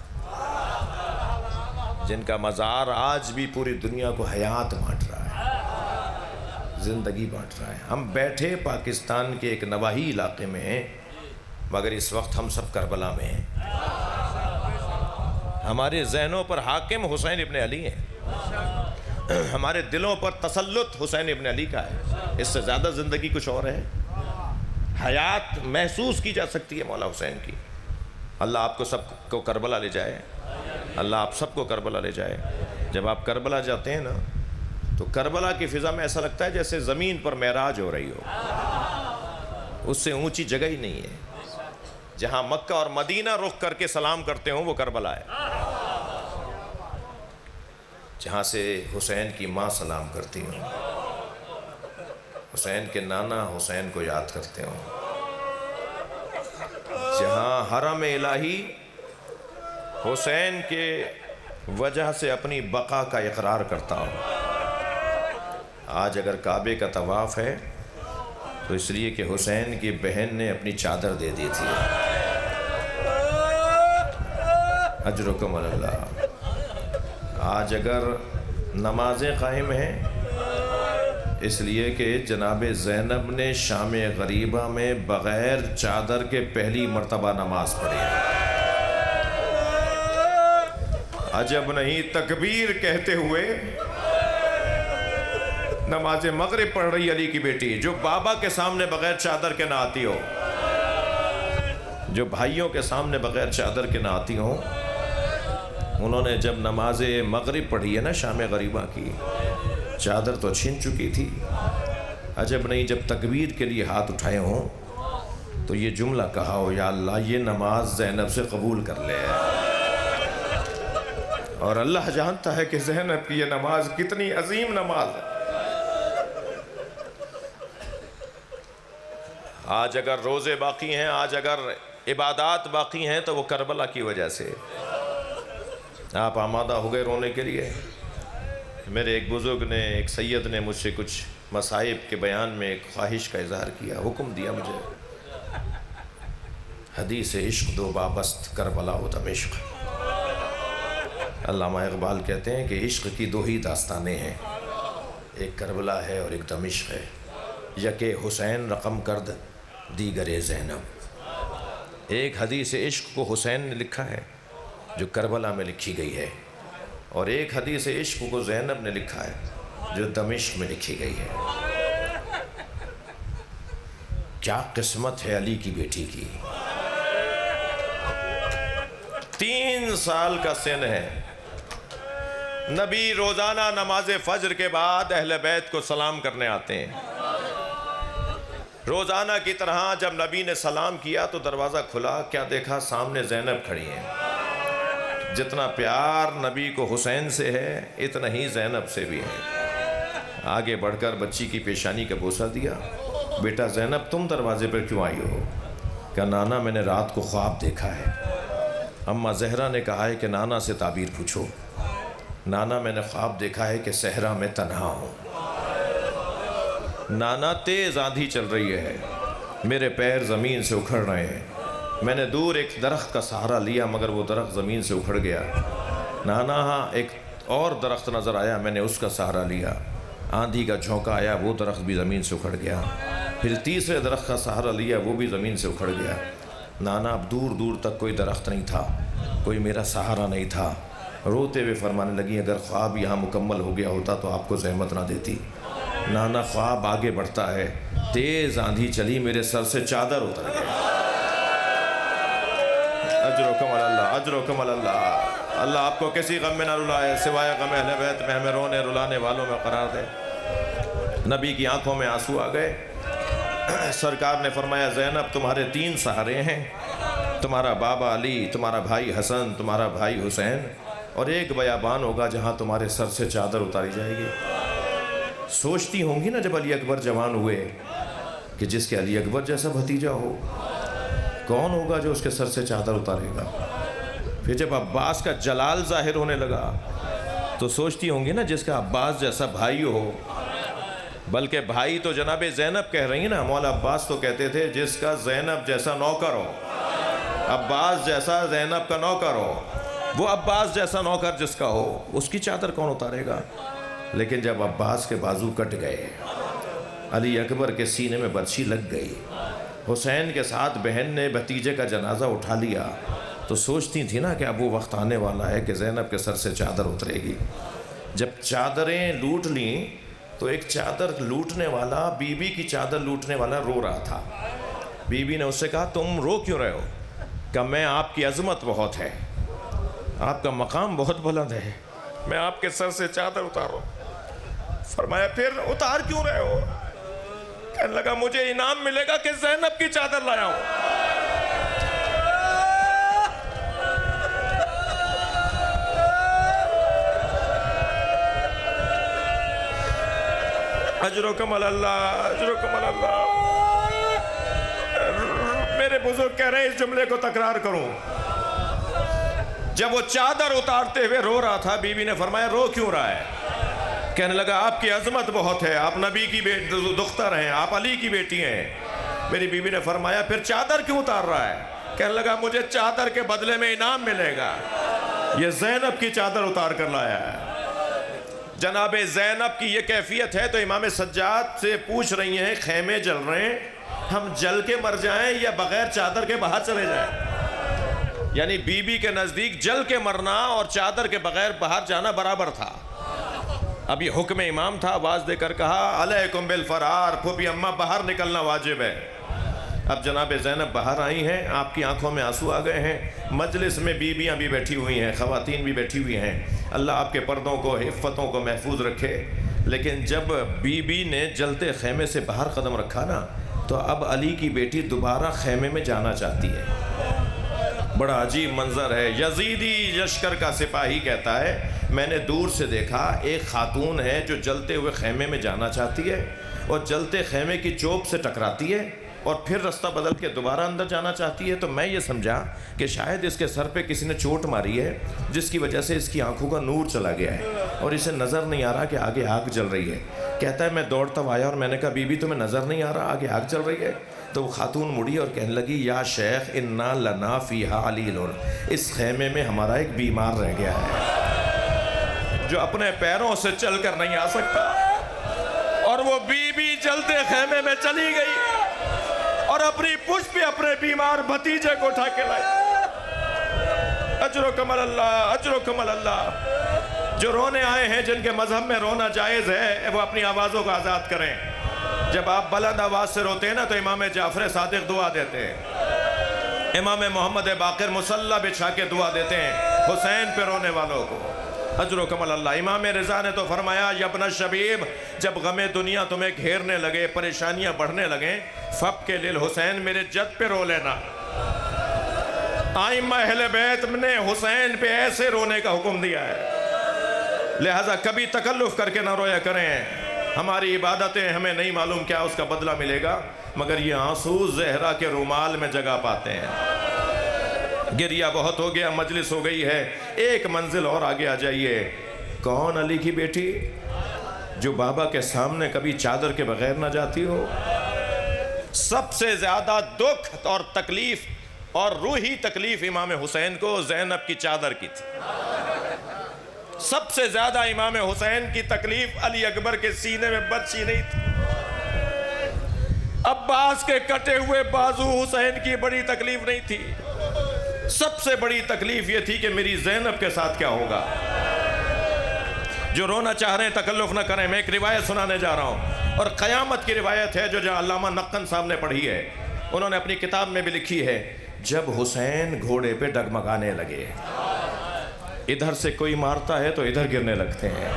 جن کا مزار آج بھی پوری دنیا کو حیات بانٹ رہا ہے، زندگی بانٹ رہا ہے۔ ہم بیٹھے پاکستان کے ایک نواحی علاقے میں ہیں مگر اس وقت ہم سب کربلا میں ہیں۔ ہمارے ذہنوں پر حاکم حسین ابن علی ہیں، ہمارے دلوں پر تسلط حسین ابن علی کا ہے۔ اس سے زیادہ زندگی کچھ اور ہے؟ حیات محسوس کی جا سکتی ہے مولا حسین کی۔ اللہ آپ کو سب کو کربلا لے جائے، اللہ آپ سب کو کربلا لے جائے۔ جب آپ کربلا جاتے ہیں نا تو کربلا کی فضا میں ایسا لگتا ہے جیسے زمین پر معراج ہو رہی ہو، اس سے اونچی جگہ ہی نہیں ہے۔ جہاں مکہ اور مدینہ رخ کر کے سلام کرتے ہوں وہ کربلا ہے، جہاں سے حسین کی ماں سلام کرتی ہوں، حسین کے نانا حسین کو یاد کرتے ہوں، جہاں حرم الہی حسین کے وجہ سے اپنی بقا کا اقرار کرتا ہوں۔ آج اگر کعبے کا طواف ہے تو اس لیے کہ حسین کی بہن نے اپنی چادر دے دی تھی۔ اجرکم اللہ۔ آج اگر نمازیں قائم ہیں اس لیے کہ جناب زینب نے شام غریبہ میں بغیر چادر کے پہلی مرتبہ نماز پڑھی ہے۔ عجب نہیں، تکبیر کہتے ہوئے نماز مغرب پڑھ رہی علی کی بیٹی، جو بابا کے سامنے بغیر چادر کے نہ آتی ہو، جو بھائیوں کے سامنے بغیر چادر کے نہ آتی ہوں، انہوں نے جب نماز مغرب پڑھی ہے نا شام غریبہ کی، چادر تو چھن چکی تھی۔ عجب نہیں جب تکبیر کے لیے ہاتھ اٹھائے ہوں تو یہ جملہ کہا ہو، یا اللہ یہ نماز زینب سے قبول کر لے۔ اور اللہ جانتا ہے کہ زینب کی یہ نماز کتنی عظیم نماز ہے۔ آج اگر روزے باقی ہیں، آج اگر عبادات باقی ہیں تو وہ کربلا کی وجہ سے۔ آپ آمادہ ہو گئے رونے کے لیے؟ میرے ایک بزرگ نے، ایک سید نے مجھ سے کچھ مصائب کے بیان میں ایک خواہش کا اظہار کیا، حکم دیا مجھے، حدیث عشق دو بابست کربلا و دمشق۔ علامہ اقبال کہتے ہیں کہ عشق کی دو ہی داستانیں ہیں، ایک کربلا ہے اور ایک دمشق ہے، یکے حسین رقم کرد دیگرے زینب۔ ایک حدیث عشق کو حسین نے لکھا ہے جو کربلا میں لکھی گئی ہے، اور ایک حدیث عشق کو زینب نے لکھا ہے جو دمشق میں لکھی گئی ہے۔ کیا قسمت ہے علی کی بیٹی کی! 3 سال کا سن ہے، نبی روزانہ نماز فجر کے بعد اہل بیت کو سلام کرنے آتے ہیں۔ روزانہ کی طرح جب نبی نے سلام کیا تو دروازہ کھلا، کیا دیکھا؟ سامنے زینب کھڑی ہیں۔ جتنا پیار نبی کو حسین سے ہے اتنا ہی زینب سے بھی ہے۔ آگے بڑھ کر بچی کی پیشانی کا بوسہ دیا، بیٹا زینب تم دروازے پر کیوں آئی ہو؟ کہا نانا میں نے رات کو خواب دیکھا ہے۔ اماں زہرا نے کہا ہے کہ نانا سے تعبیر پوچھو۔ نانا میں نے خواب دیکھا ہے کہ صحرا میں تنہا ہوں، نانا تیز آندھی چل رہی ہے، میرے پیر زمین سے اکھڑ رہے ہیں، میں نے دور ایک درخت کا سہارا لیا مگر وہ درخت زمین سے اکھڑ گیا۔ نانا ہاں ایک اور درخت نظر آیا، میں نے اس کا سہارا لیا، آندھی کا جھونکا آیا، وہ درخت بھی زمین سے اکھڑ گیا، پھر تیسرے درخت کا سہارا لیا، وہ بھی زمین سے اکھڑ گیا۔ نانا اب دور دور تک کوئی درخت نہیں تھا، کوئی میرا سہارا نہیں تھا۔ روتے ہوئے فرمانے لگی اگر خواب یہاں مکمل ہو گیا ہوتا تو آپ کو زحمت نہ دیتی۔ نانا خواب آگے بڑھتا ہے، تیز آندھی چلی، میرے سر سے چادر اتر گئی۔ اجرکم اللہ، اجرکم اللہ۔ اللہ آپ کو کسی غم میں نہ رلائے سوائے غم اہل بیت میں، ہمیں رونے رلانے والوں میں قرار دے۔ نبی کی آنکھوں میں آنسو آ گئے۔ سرکار نے فرمایا زینب تمہارے 3 سہارے ہیں، تمہارا بابا علی، تمہارا بھائی حسن، تمہارا بھائی حسین، اور ایک بیابان ہوگا جہاں تمہارے سر سے چادر اتاری جائے گی۔ سوچتی ہوں گی نا جب علی اکبر جوان ہوئے کہ جس کے علی اکبر جیسا بھتیجا ہو، کون ہوگا جو اس کے سر سے چادر اتارے گا؟ پھر جب عباس کا جلال ظاہر ہونے لگا تو سوچتی ہوں گی نا جس کا عباس جیسا بھائی ہو، بلکہ بھائی تو جناب زینب کہہ رہی ہیں نا، مولا عباس تو کہتے تھے جس کا زینب جیسا نوکر ہو، عباس جیسا زینب کا نوکر ہو، وہ عباس جیسا نوکر جس کا ہو اس کی چادر کون اتارے گا؟ لیکن جب عباس کے بازو کٹ گئے، علی اکبر کے سینے میں برچھی لگ گئی، حسین کے ساتھ بہن نے بھتیجے کا جنازہ اٹھا لیا، تو سوچتی تھی نا کہ اب وہ وقت آنے والا ہے کہ زینب کے سر سے چادر اترے گی۔ جب چادریں لوٹ لیں تو ایک چادر لوٹنے والا، بی بی کی چادر لوٹنے والا رو رہا تھا۔ بی بی نے اس سے کہا تم رو کیوں رہے ہو؟ کہ میں آپ کی عظمت بہت ہے، آپ کا مقام بہت بلند ہے، میں آپ کے سر سے چادر اتاروں۔ فرمایا پھر اتار کیوں رہے ہو؟ کہنے لگا مجھے انعام ملے گا کہ زینب کی چادر لایا ہوں۔ اجرکم اللہ، اجرکم اللہ۔ میرے بزرگ کہہ رہے ہیں اس جملے کو تکرار کروں۔ جب وہ چادر اتارتے ہوئے رو رہا تھا، بی بی نے فرمایا رو کیوں رہا ہے؟ کہنے لگا آپ کی عظمت بہت ہے، آپ نبی کی دختر ہیں، آپ علی کی بیٹی ہیں۔ میری بی بی نے فرمایا پھر چادر کیوں اتار رہا ہے؟ کہنے لگا مجھے چادر کے بدلے میں انعام ملے گا۔ یہ زینب کی چادر اتار کر لایا ہے۔ جناب زینب کی یہ کیفیت ہے تو امام سجاد سے پوچھ رہی ہیں خیمے جل رہے ہیں، ہم جل کے مر جائیں یا بغیر چادر کے باہر چلے جائیں؟ یعنی بی بی کے نزدیک جل کے مرنا اور چادر کے بغیر باہر جانا برابر تھا۔ اب یہ حکم امام تھا، آواز دے کر کہا علیکم بالفرار، پھوپھی اماں باہر نکلنا واجب ہے۔ اب جناب زینب باہر آئی ہیں، آپ کی آنکھوں میں آنسو آ گئے ہیں، مجلس میں بیویاں بھی بیٹھی ہوئی ہیں، خواتین بھی بیٹھی ہوئی ہیں، اللہ آپ کے پردوں کو عفتوں کو محفوظ رکھے۔ لیکن جب بی بی نے جلتے خیمے سے باہر قدم رکھا نا تو اب علی کی بیٹی دوبارہ خیمے میں جانا چاہتی ہے۔ بڑا عجیب منظر ہے۔ یزیدی لشکر کا سپاہی کہتا ہے میں نے دور سے دیکھا ایک خاتون ہے جو جلتے ہوئے خیمے میں جانا چاہتی ہے اور جلتے خیمے کی چوب سے ٹکراتی ہے اور پھر رستہ بدل کے دوبارہ اندر جانا چاہتی ہے۔ تو میں یہ سمجھا کہ شاید اس کے سر پہ کسی نے چوٹ ماری ہے جس کی وجہ سے اس کی آنکھوں کا نور چلا گیا ہے اور اسے نظر نہیں آ رہا کہ آگے آگ جل رہی ہے۔ کہتا ہے میں دوڑتا آیا اور میں نے کہا بی بی تمہیں نظر نہیں آ رہا آگے آگ جل رہی ہے؟ تو وہ خاتون مڑی اور کہنے لگی یا شیخ انا لنا فیہا علیل، اس خیمے میں ہمارا ایک بیمار رہ گیا ہے جو اپنے پیروں سے چل کر نہیں آ سکتا۔ اور وہ بی بی جلتے خیمے میں چلی گئی اور اپنی پشت پہ اپنے بیمار بھتیجے کو اٹھا کے لائی۔ اجرکم اللہ، اجرکم اللہ۔ جو رونے آئے ہیں جن کے مذہب میں رونا جائز ہے وہ اپنی آوازوں کو آزاد کریں۔ جب آپ بلند آواز سے روتے ہیں نا تو امام جعفر صادق دعا دیتے ہیں، امام محمد باقر مصلی بچھا کے دعا دیتے ہیں حسین پہ رونے والوں کو۔ اجرکم اللہ۔ امام رضا نے تو فرمایا یا ابن شبیب جب غم دنیا تمہیں گھیرنے لگے، پریشانیاں بڑھنے لگیں، فب کے لیل حسین میرے جد پہ رو لینا۔ ائمہ اہل بیت نے حسین پہ ایسے رونے کا حکم دیا ہے، لہذا کبھی تکلف کر کے نہ رویا کریں۔ ہماری عبادتیں ہمیں نہیں معلوم کیا اس کا بدلہ ملے گا، مگر یہ آنسو زہرا کے رومال میں جگہ پاتے ہیں۔ گریہ بہت ہو گیا، مجلس ہو گئی ہے، ایک منزل اور آگے آ جائیے۔ کون علی کی بیٹی جو بابا کے سامنے کبھی چادر کے بغیر نہ جاتی ہو؟ سب سے زیادہ دکھ اور تکلیف اور روحی تکلیف امام حسین کو زینب کی چادر کی تھی۔ سب سے زیادہ امام حسین کی تکلیف علی اکبر کے سینے میں بچی نہیں تھی۔ عباس کے کٹے ہوئے بازو حسین کی بڑی تکلیف نہیں تھی، سب سے بڑی تکلیف یہ تھی کہ میری زینب کے ساتھ کیا ہوگا۔ جو رونا چاہ رہے ہیں تکلف نہ کریں، میں ایک روایت سنانے جا رہا ہوں اور قیامت کی روایت ہے جو علامہ نقن صاحب نے پڑھی ہے، انہوں نے اپنی کتاب میں بھی لکھی ہے۔ جب حسین گھوڑے پہ ڈگمگانے لگے، ادھر سے کوئی مارتا ہے تو ادھر گرنے لگتے ہیں،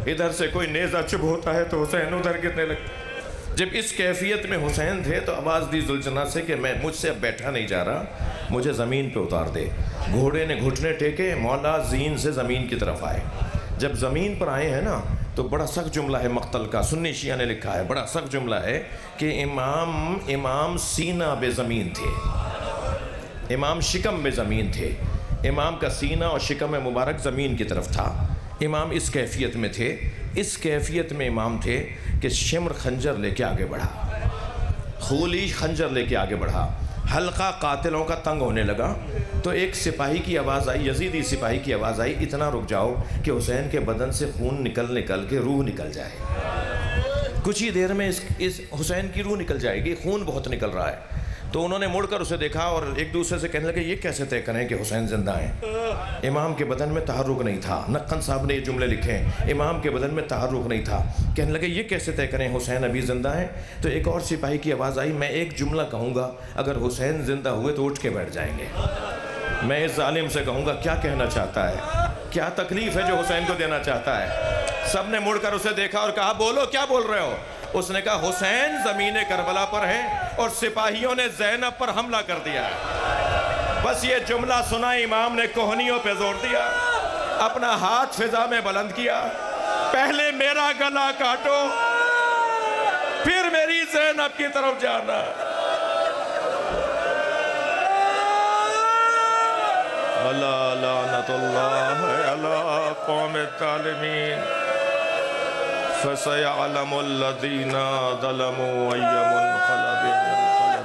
ادھر سے کوئی نیزہ چبھ ہوتا ہے تو حسین ادھر گرنے لگتے ہیں۔ جب اس کیفیت میں حسین تھے تو آواز دی ذوالجناح سے کہ مجھ سے اب بیٹھا نہیں جا رہا، مجھے زمین پہ اتار دے۔ گھوڑے نے گھٹنے ٹیکے، مولا زین سے زمین کی طرف آئے۔ جب زمین پر آئے ہیں نا تو بڑا سخت جملہ ہے مقتل کا، سنی شیعہ نے لکھا ہے، بڑا سخت جملہ ہے کہ امام سینہ بے زمین تھے، امام شکم بے زمین تھے، امام کا سینہ اور شکم مبارک زمین کی طرف تھا۔ امام اس کیفیت میں تھے، اس کیفیت میں امام تھے کہ شمر خنجر لے کے آگے بڑھا، خولی خنجر لے کے آگے بڑھا، حلقہ قاتلوں کا تنگ ہونے لگا تو ایک سپاہی کی آواز آئی، یزیدی سپاہی کی آواز آئی اتنا رک جاؤ کہ حسین کے بدن سے خون نکل کے روح نکل جائے، کچھ ہی دیر میں اس حسین کی روح نکل جائے گی، خون بہت نکل رہا ہے۔ تو انہوں نے مڑ کر اسے دیکھا اور ایک دوسرے سے کہنے لگے یہ کیسے طے کریں کہ حسین زندہ ہیں؟ امام کے بدن میں تحرک نہیں تھا، نقن صاحب نے یہ جملے لکھے ہیں، امام کے بدن میں تحرک نہیں تھا، کہنے لگے یہ کیسے طے کریں حسین ابھی زندہ ہیں؟ تو ایک اور سپاہی کی آواز آئی میں ایک جملہ کہوں گا، اگر حسین زندہ ہوئے تو اٹھ کے بیٹھ جائیں گے۔ میں اس ظالم سے کہوں گا کیا کہنا چاہتا ہے، کیا تکلیف ہے جو حسین کو دینا چاہتا ہے؟ سب نے مڑ کر اسے دیکھا اور کہا بولو کیا بول رہے ہو؟ اس نے کہا حسین زمین کربلا پر ہے اور سپاہیوں نے زینب پر حملہ کر دیا ہے۔ بس یہ جملہ سنا امام نے کوہنیوں پہ زور دیا، اپنا ہاتھ فضا میں بلند کیا، پہلے میرا گلا کاٹو پھر میری زینب کی طرف جانا۔ اللہ لعنت اللہ علی قوم الظالمین فَسَيَعْلَمُ الَّذِينَ ظَلَمُوا أَيَّ مُنْقَلَبٍ يَنقَلِبُونَ